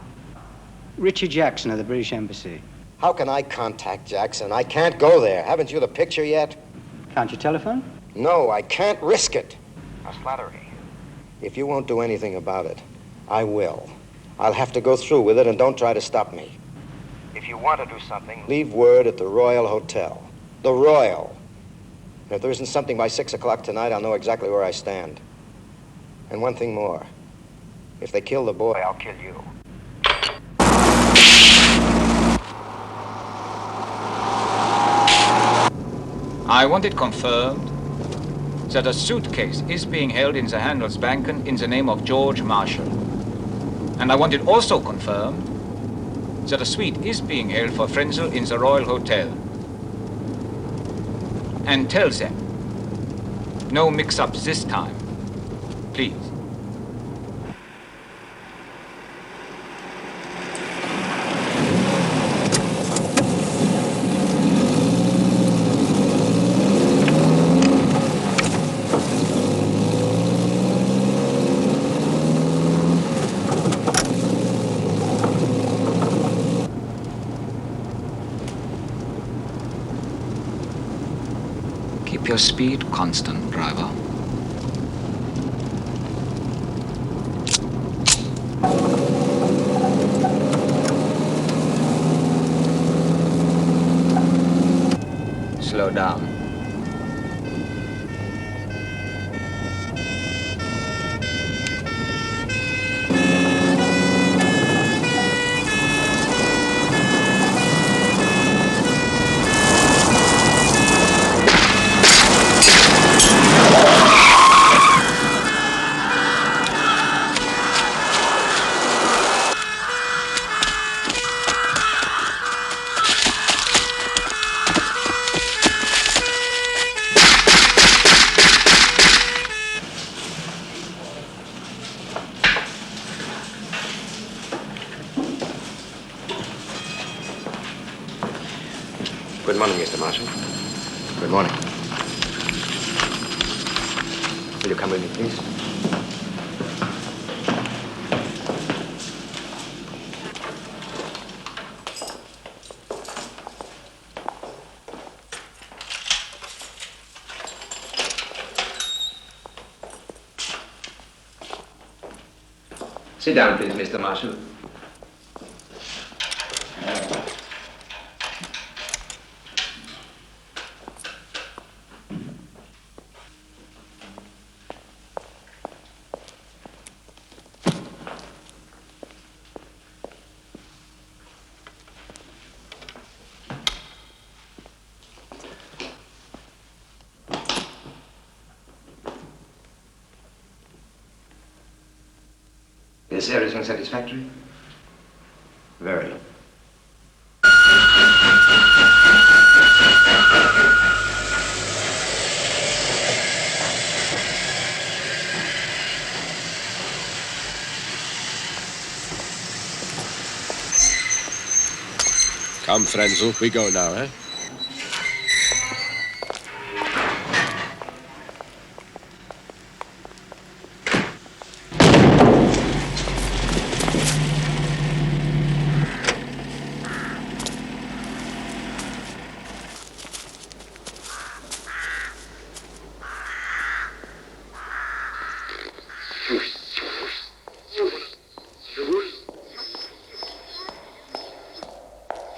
Richard Jackson of the British Embassy. How can I contact Jackson? I can't go there. Haven't you the picture yet? Can't you telephone? No, I can't risk it. Now, Slattery, if you won't do anything about it, I will. I'll have to go through with it, and don't try to stop me. If you want to do something, leave word at the Royal Hotel. The Royal. And if there isn't something by 6 o'clock tonight, I'll know exactly where I stand. And one thing more. If they kill the boy, I'll kill you. I want it confirmed that a suitcase is being held in the Handelsbanken in the name of George Marshall. And I want it also confirmed that a suite is being held for Frenzel in the Royal Hotel. And tell them, no mix-ups this time, please. Keep your speed constant, driver. Slow down. Good morning, Mr. Marshal. Good morning. Will you come with me, please? Sit down, please, Mr. Marshal. Is everything satisfactory? Very. Come, Frenzel, we go now, eh?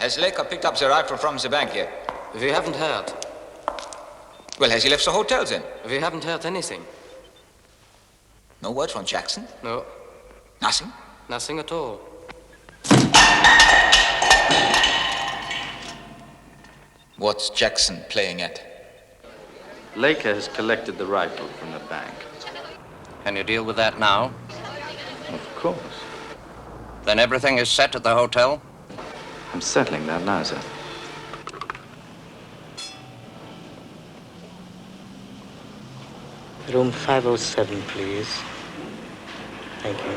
Has Laker picked up the rifle from the bank yet? We haven't heard. Well, has he left the hotel then? We haven't heard anything. No word from Jackson? No. Nothing? Nothing at all. What's Jackson playing at? Laker has collected the rifle from the bank. Can you deal with that now? Of course. Then everything is set at the hotel? I'm settling that now, sir. Room 507, please. Thank you.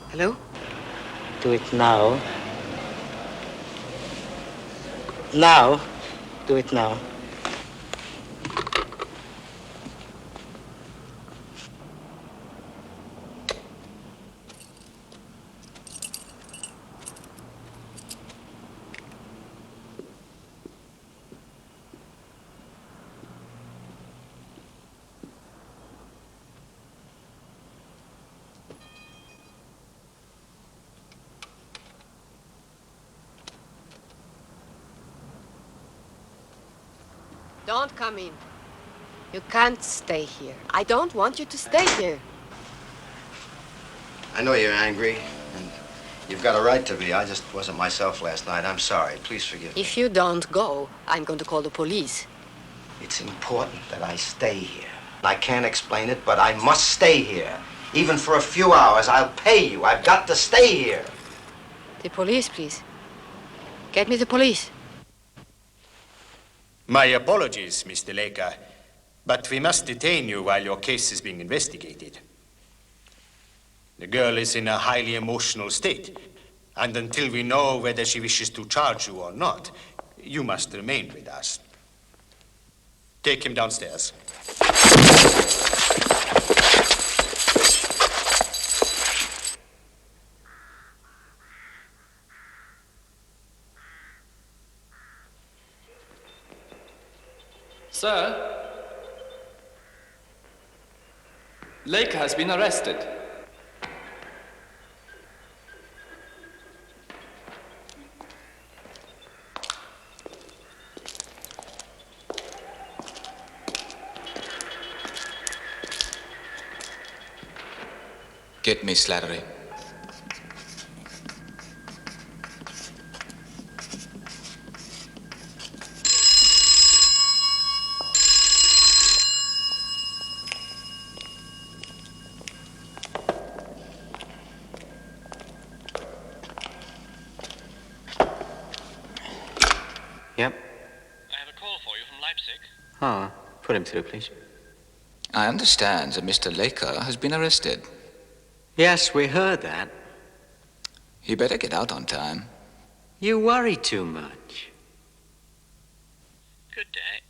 Hello? Do it now. Now. Do it now. Don't come in. You can't stay here. I don't want you to stay here. I know you're angry, and you've got a right to be. I just wasn't myself last night. I'm sorry. Please forgive me. If you don't go, I'm going to call the police. It's important that I stay here. I can't explain it, but I must stay here. Even for a few hours, I'll pay you. I've got to stay here. The police, please. Get me the police. My apologies, Mr. Laker, but we must detain you while your case is being investigated. The girl is in a highly emotional state, and until we know whether she wishes to charge you or not, you must remain with us. Take him downstairs. Sir, Laker has been arrested. Get me Slattery. Yep. I have a call for you from Leipzig. Ah, put him through, please. I understand that Mr. Laker has been arrested. Yes, we heard that. He better get out on time. You worry too much. Good day.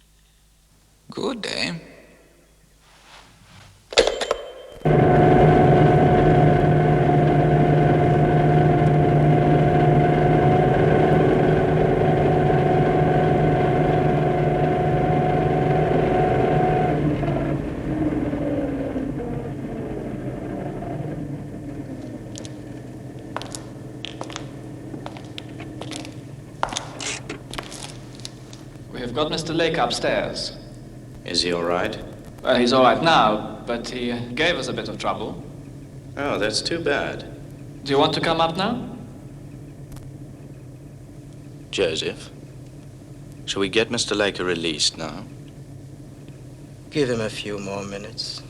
Good day. We've got Mr. Laker upstairs. Is he all right? Well, he's all right now, but he gave us a bit of trouble. Oh, that's too bad. Do you want to come up now? Joseph, shall we get Mr. Laker released now? Give him a few more minutes.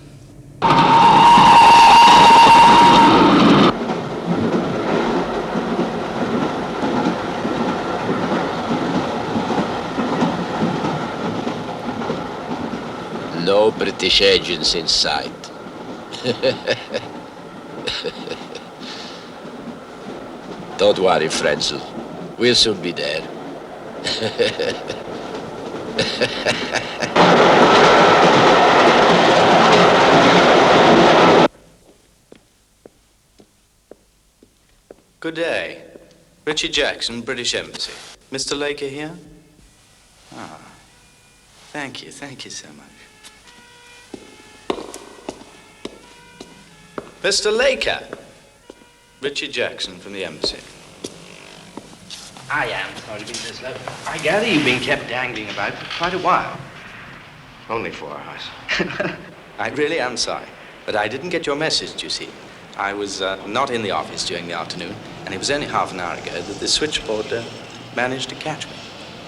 No British agents in sight. Don't worry, Frenzel. We'll soon be there. Good day. Richie Jackson, British Embassy. Mr. Laker here? Ah, thank you so much. Mr. Laker! Richie Jackson from the embassy. I am sorry to be this slow. I gather you've been kept dangling about for quite a while. Only 4 hours. I really am sorry, but I didn't get your message, you see. I was not in the office during the afternoon, and it was only half an hour ago that the switchboard managed to catch me,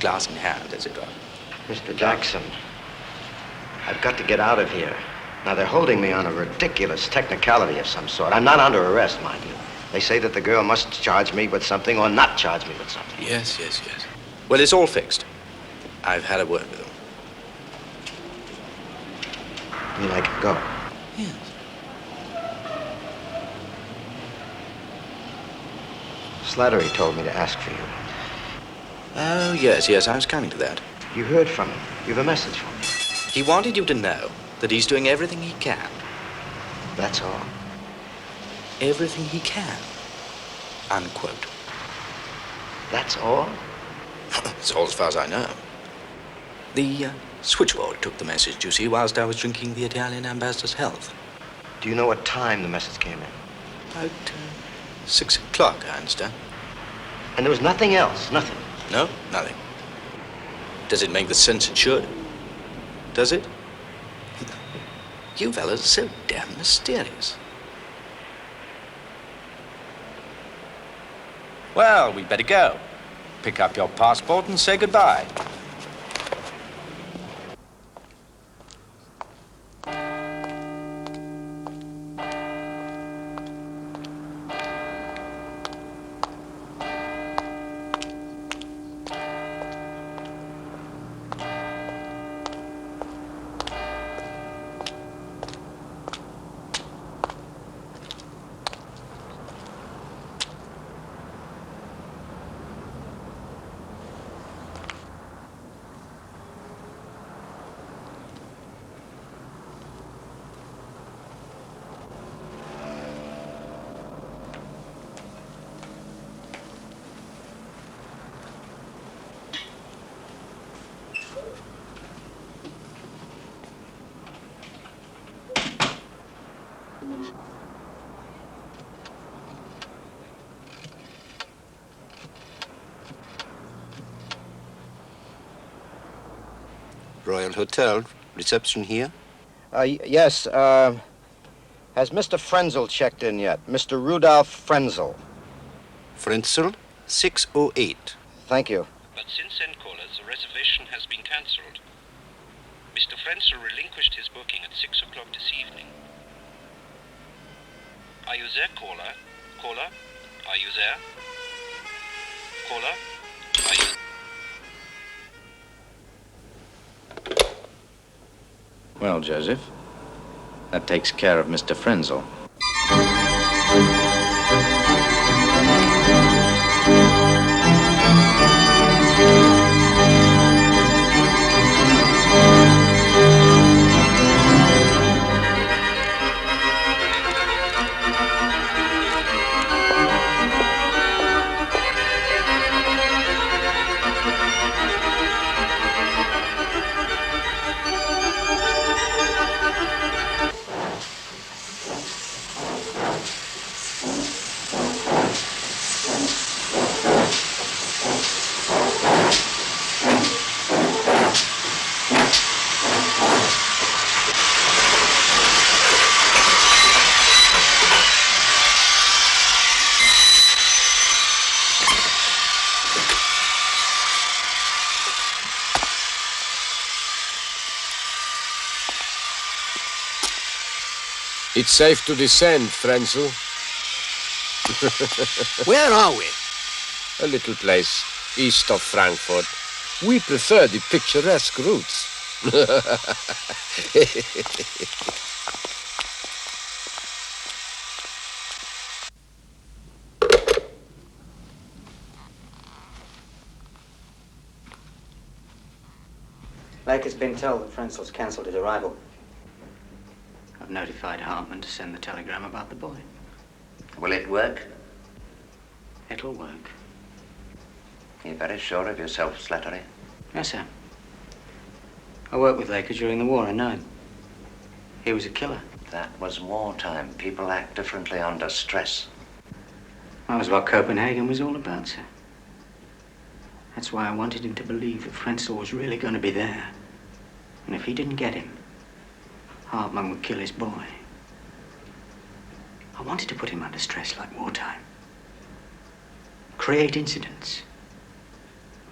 glass in hand, as it were. Mr. Jackson, I've got to get out of here. Now, they're holding me on a ridiculous technicality of some sort. I'm not under arrest, mind you. They say that the girl must charge me with something or not charge me with something. Yes. Well, it's all fixed. I've had a word with them. You mean I can go? Yes. Slattery told me to ask for you. Oh, yes, I was coming to that. You heard from him. You've a message for me. He wanted you to know that he's doing everything he can. That's all. Everything he can. Unquote. That's all? That's all as far as I know. The switchboard took the message, you see, whilst I was drinking the Italian ambassador's health. Do you know what time the message came in? About 6 o'clock, I understand. And there was nothing else? Nothing? No, nothing. Does it make the sense it should? Does it? You fellas are so damn mysterious. Well, we'd better go. Pick up your passport and say goodbye. Royal Hotel. Reception here? Yes. Has Mr. Frenzel checked in yet? Mr. Rudolph Frenzel. Frenzel? 608. Thank you. But since then, callers, the reservation has been cancelled. Mr. Frenzel relinquished his booking at 6 o'clock this evening. Are you there, caller? Caller? Are you there? Caller? Are you... Well, Joseph, that takes care of Mr. Frenzel. It's safe to descend, Frenzel. Where are we? A little place east of Frankfurt. We prefer the picturesque routes. Lake has been told that Frenzel's cancelled his arrival. I've notified Hartman to send the telegram about the boy. Will it work? It'll work. Are you very sure of yourself, Slattery? Yes, sir. I worked with Laker during the war, I know him. He was a killer. That was wartime. People act differently under stress. That was what Copenhagen was all about, sir. That's why I wanted him to believe that Frenzel was really going to be there. And if he didn't get him, Hartman would kill his boy. I wanted to put him under stress like wartime. Create incidents.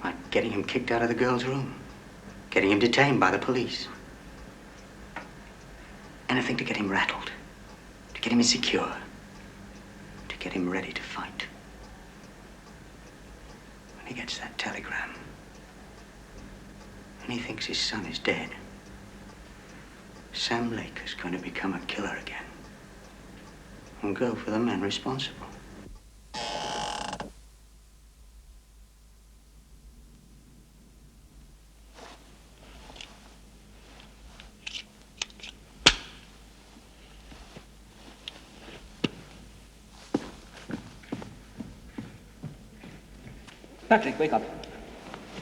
Like getting him kicked out of the girl's room. Getting him detained by the police. Anything to get him rattled. To get him insecure. To get him ready to fight. When he gets that telegram, and he thinks his son is dead, Sam Laker's going to become a killer again. And go for the men responsible. Patrick, wake up.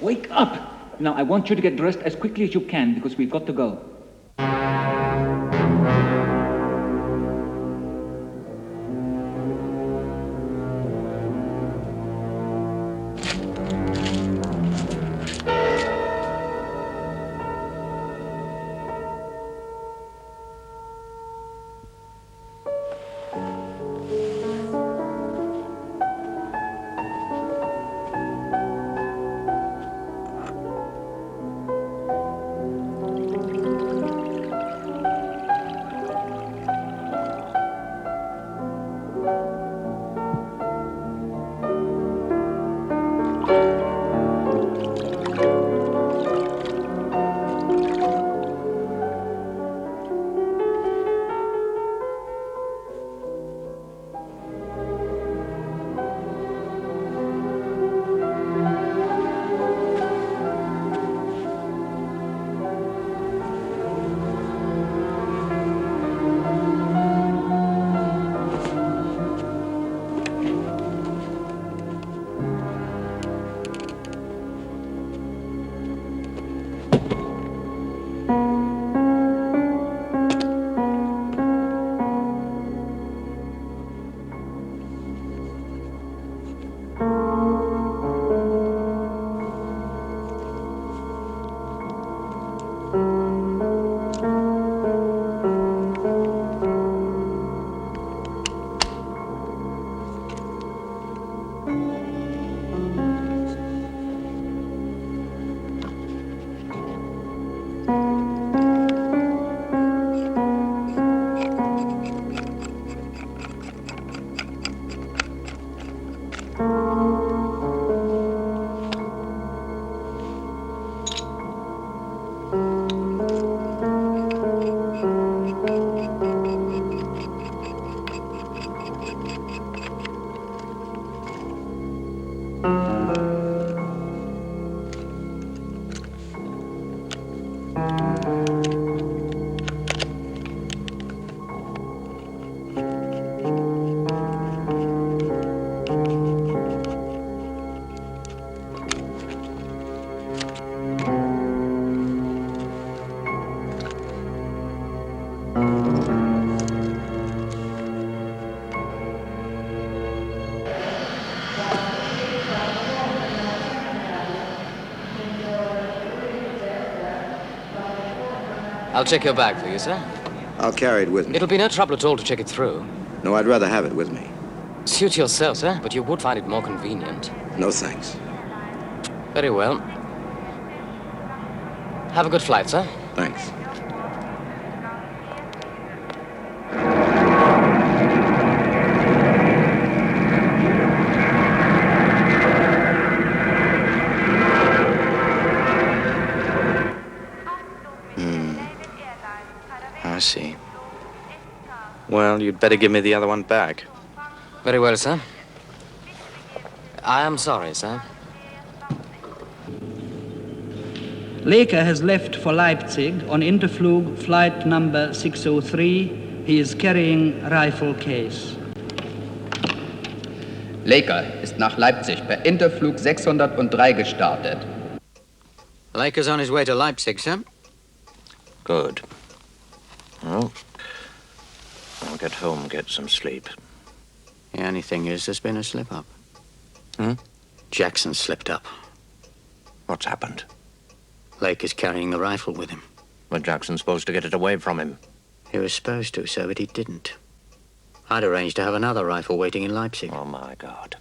Wake up! Now, I want you to get dressed as quickly as you can because we've got to go. I'll check your bag for you, sir. I'll carry it with me. It'll be no trouble at all to check it through. No, I'd rather have it with me. Suit yourself, sir, but you would find it more convenient. No thanks. Very well. Have a good flight, sir. Thanks. I see. Well, you'd better give me the other one back. Very well, sir. I am sorry, sir. Leker has left for Leipzig on Interflug flight number 603. He is carrying rifle case. Leker ist nach Leipzig per Interflug 603 gestartet. Laker's on his way to Leipzig, sir. Good. Well, I'll get home, get some sleep. The only thing is, there's been a slip-up. Hmm? Jackson slipped up. What's happened? Lake is carrying the rifle with him. But Jackson's supposed to get it away from him. He was supposed to, sir, but he didn't. I'd arranged to have another rifle waiting in Leipzig. Oh, my God.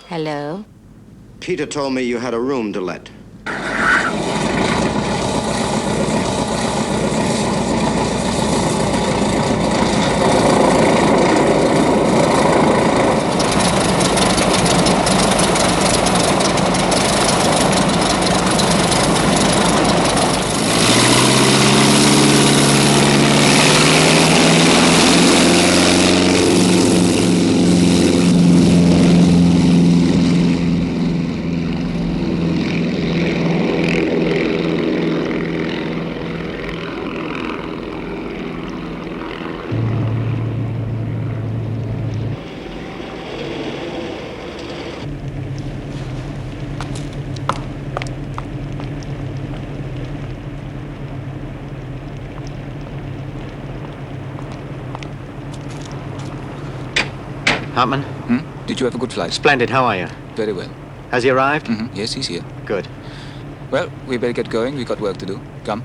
Hello? Peter told me you had a room to let. Hartman? Did you have a good flight? Splendid. How are you? Very well. Has he arrived? Yes, he's here. Good. Well, we better get going. We've got work to do. Come.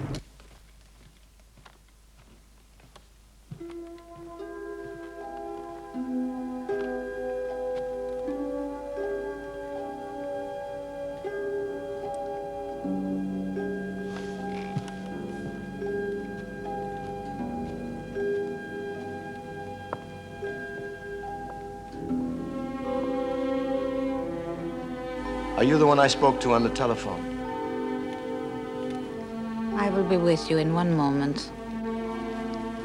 Are you the one I spoke to on the telephone? I will be with you in one moment.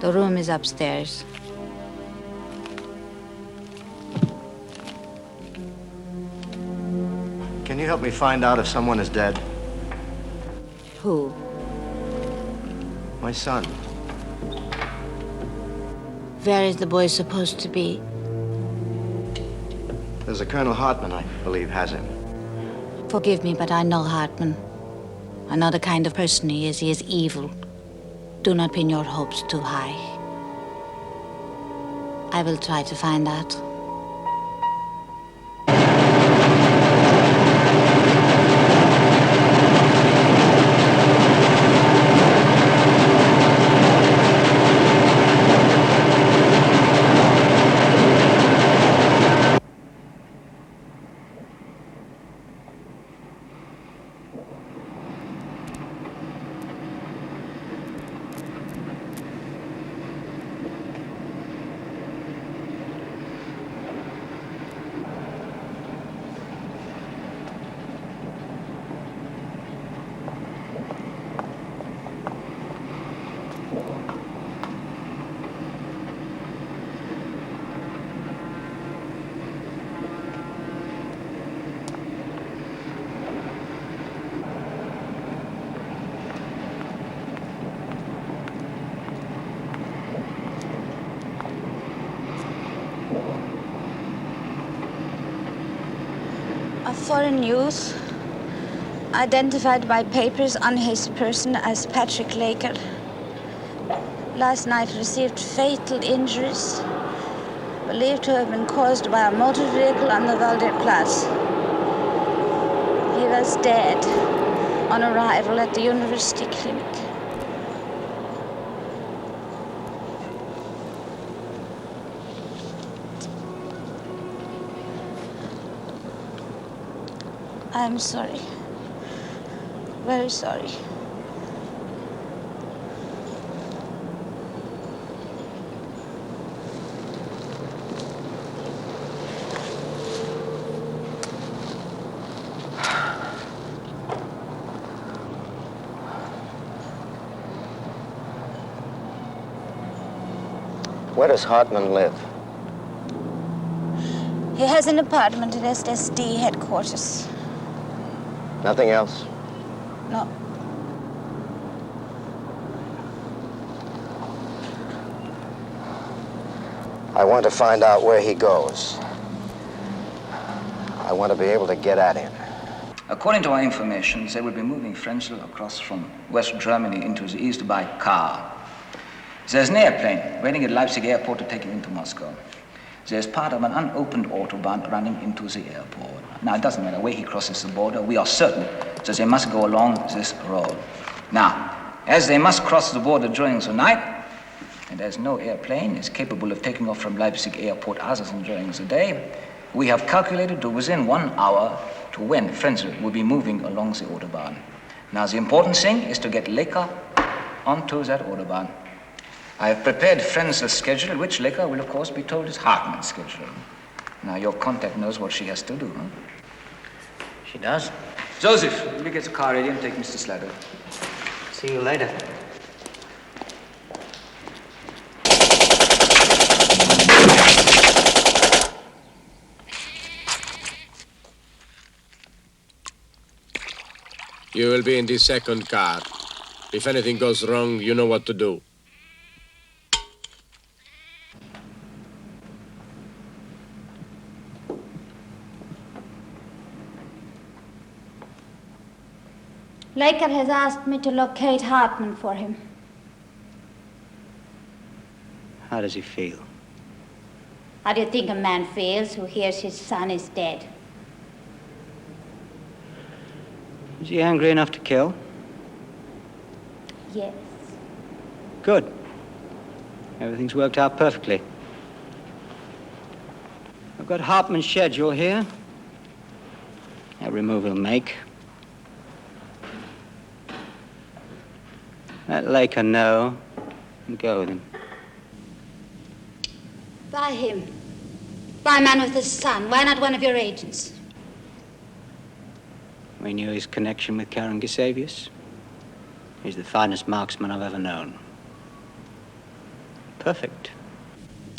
The room is upstairs. Can you help me find out if someone is dead? Who? My son. Where is the boy supposed to be? There's a Colonel Hartman, I believe, has him. Forgive me, but I know Hartman. I know the kind of person he is. He is evil. Do not pin your hopes too high. I will try to find out. A foreign youth, identified by papers on his person as Patrick Laker, last night received fatal injuries, believed to have been caused by a motor vehicle on the Valderplatz. He was dead on arrival at the university clinic. I'm sorry. Very sorry. Where does Hartman live? He has an apartment at SSD headquarters. Nothing else? No. I want to find out where he goes. I want to be able to get at him. According to our information, they will be moving Frenzel across from West Germany into the east by car. There's an airplane waiting at Leipzig airport to take him into Moscow. There's part of an unopened autobahn running into the airport. Now, it doesn't matter where he crosses the border. We are certain that they must go along this road. Now, as they must cross the border during the night, and as no airplane is capable of taking off from Leipzig airport other than during the day, we have calculated to within 1 hour to when Frenzel will be moving along the autobahn. Now, the important thing is to get Laker onto that autobahn. I have prepared Frenzel's schedule, which Laker will, of course, be told is Hartman's schedule. Now, your contact knows what she has to do, huh? She does. Joseph, will you get the car ready and take Mr. Slatter? See you later. You will be in the second car. If anything goes wrong, you know what to do. Laker has asked me to locate Hartman for him. How does he feel? How do you think a man feels who hears his son is dead? Is he angry enough to kill? Yes. Good. Everything's worked out perfectly. I've got Hartman's schedule here. Every move he'll make. Let Laker know and go with him. Why him? Why a man with a son? Why not one of your agents? We knew his connection with Karen Gisavius. He's the finest marksman I've ever known. perfect.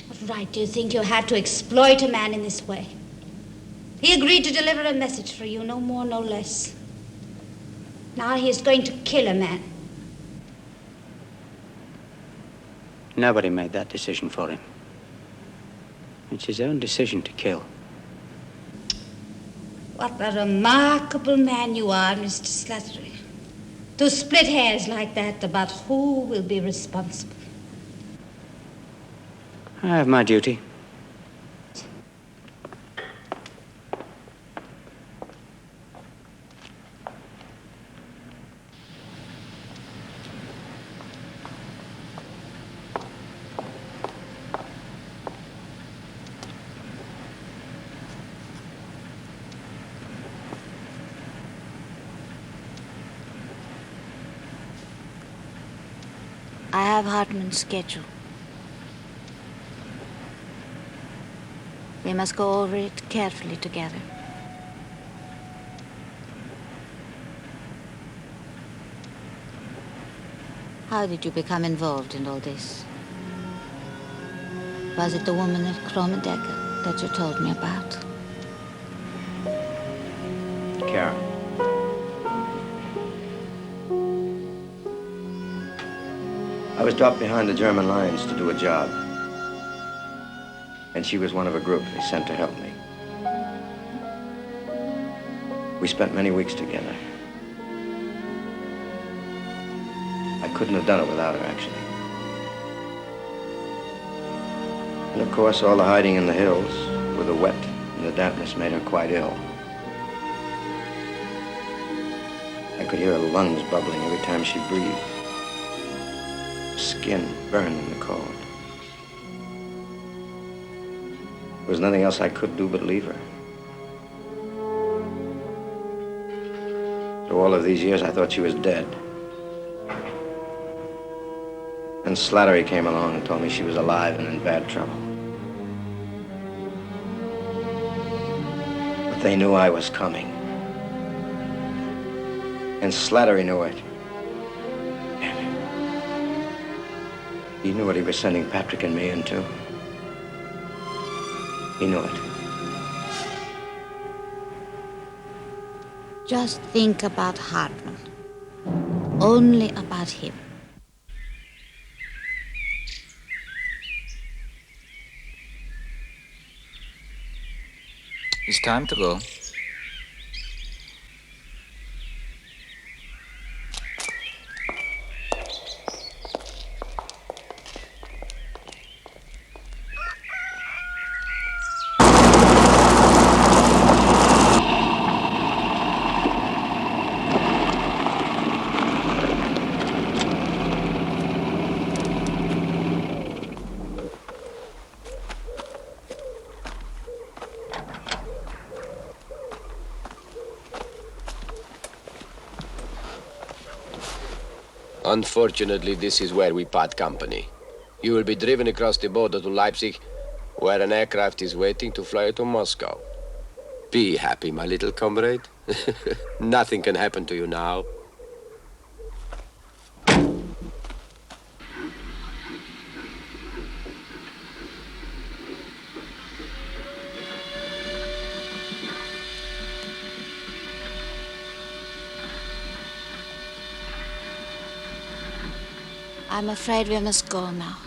What right do you think you had to exploit a man in this way? He agreed to deliver a message for you, no more, no less. Now he is going to kill a man. Nobody made that decision for him. It's his own decision to kill. What a remarkable man you are, Mr. Slattery. To split hairs like that about who will be responsible. I have my duty. I have Hartman's schedule. We must go over it carefully together. How did you become involved in all this? Was it the woman at Kromendegger that you told me about? Karen. I was dropped behind the German lines to do a job. And she was one of a group they sent to help me. We spent many weeks together. I couldn't have done it without her, actually. And of course, all the hiding in the hills with the wet and the dampness made her quite ill. I could hear her lungs bubbling every time she breathed. Skin burned in the cold. There was nothing else I could do but leave her. Through all of these years, I thought she was dead. And Slattery came along and told me she was alive and in bad trouble. But they knew I was coming. And Slattery knew it. He knew what he was sending Patrick and me into. He knew it. Just think about Hartman. Only about him. It's time to go. Unfortunately, this is where we part company. You will be driven across the border to Leipzig, where an aircraft is waiting to fly you to Moscow. Be happy, my little comrade. Nothing can happen to you now. I'm afraid we must go now.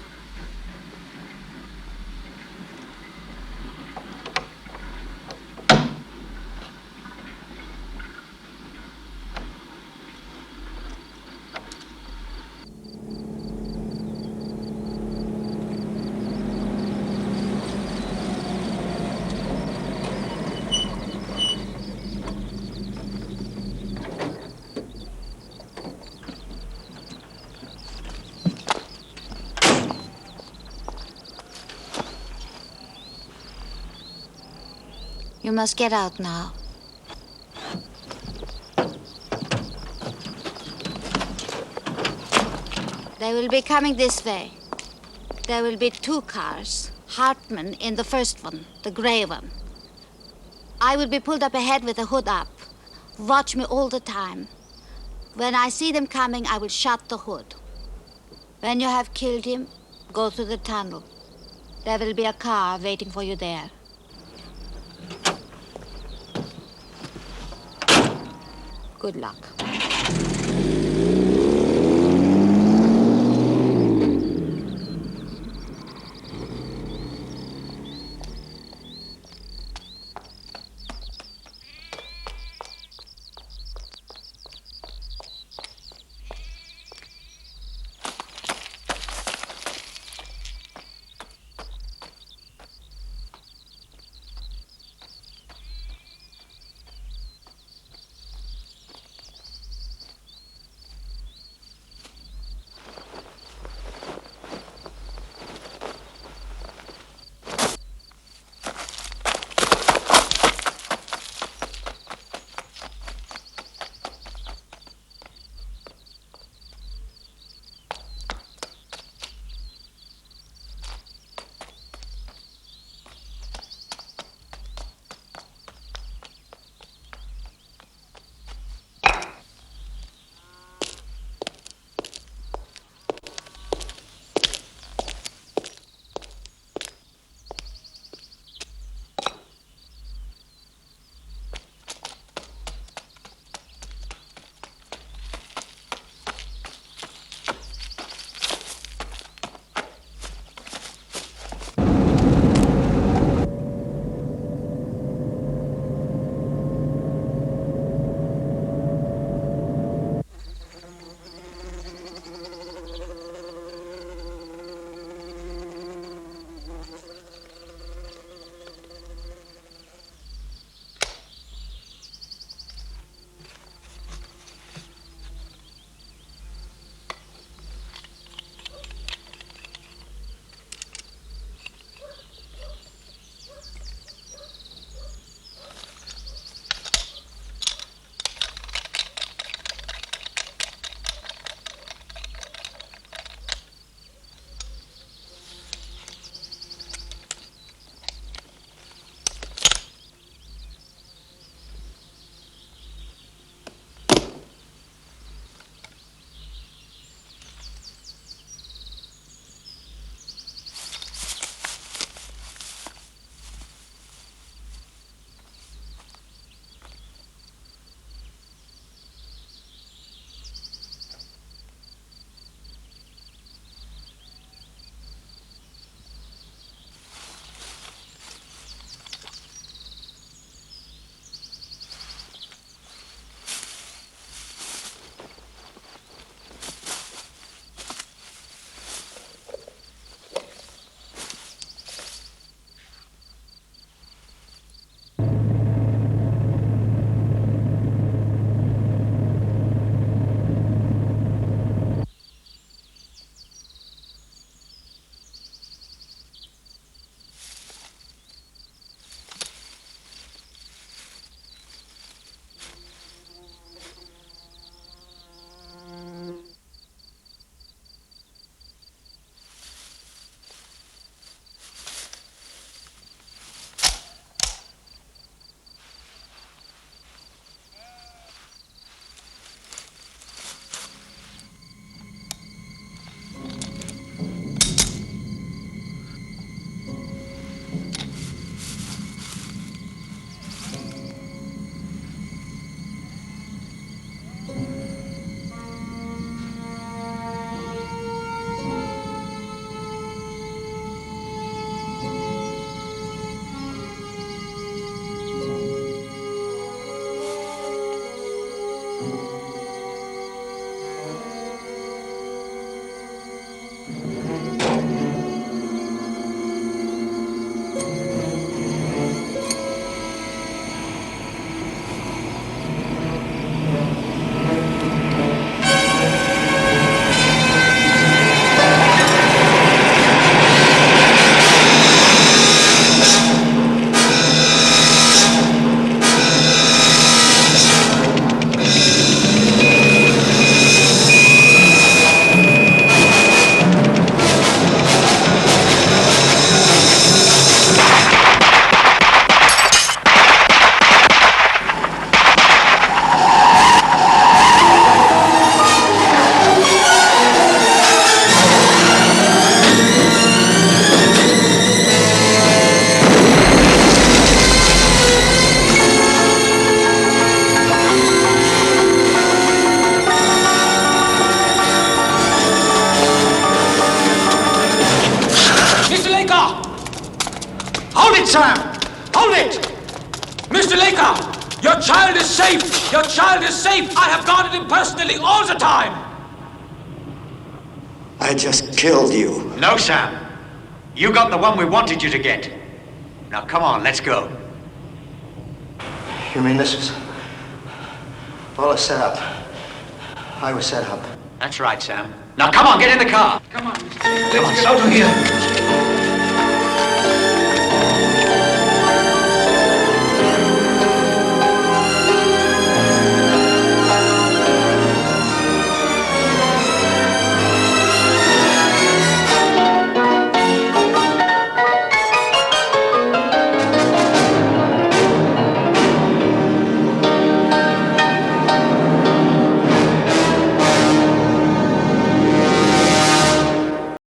You must get out now. They will be coming this way. There will be 2 cars. Hartman in the first one, the gray one. I will be pulled up ahead with the hood up. Watch me all the time. When I see them coming, I will shut the hood. When you have killed him, Go through the tunnel. There will be a car waiting for you there. Good luck. Hold it, Sam! Hold it! Mr. Laker, your child is safe! Your child is safe! I have guarded him personally all the time! I just killed you. No, Sam. You got the one we wanted you to get. Now, come on, let's go. You mean this was all a setup? I was set up. That's right, Sam. Now, come on, get in the car. Come on, out of here.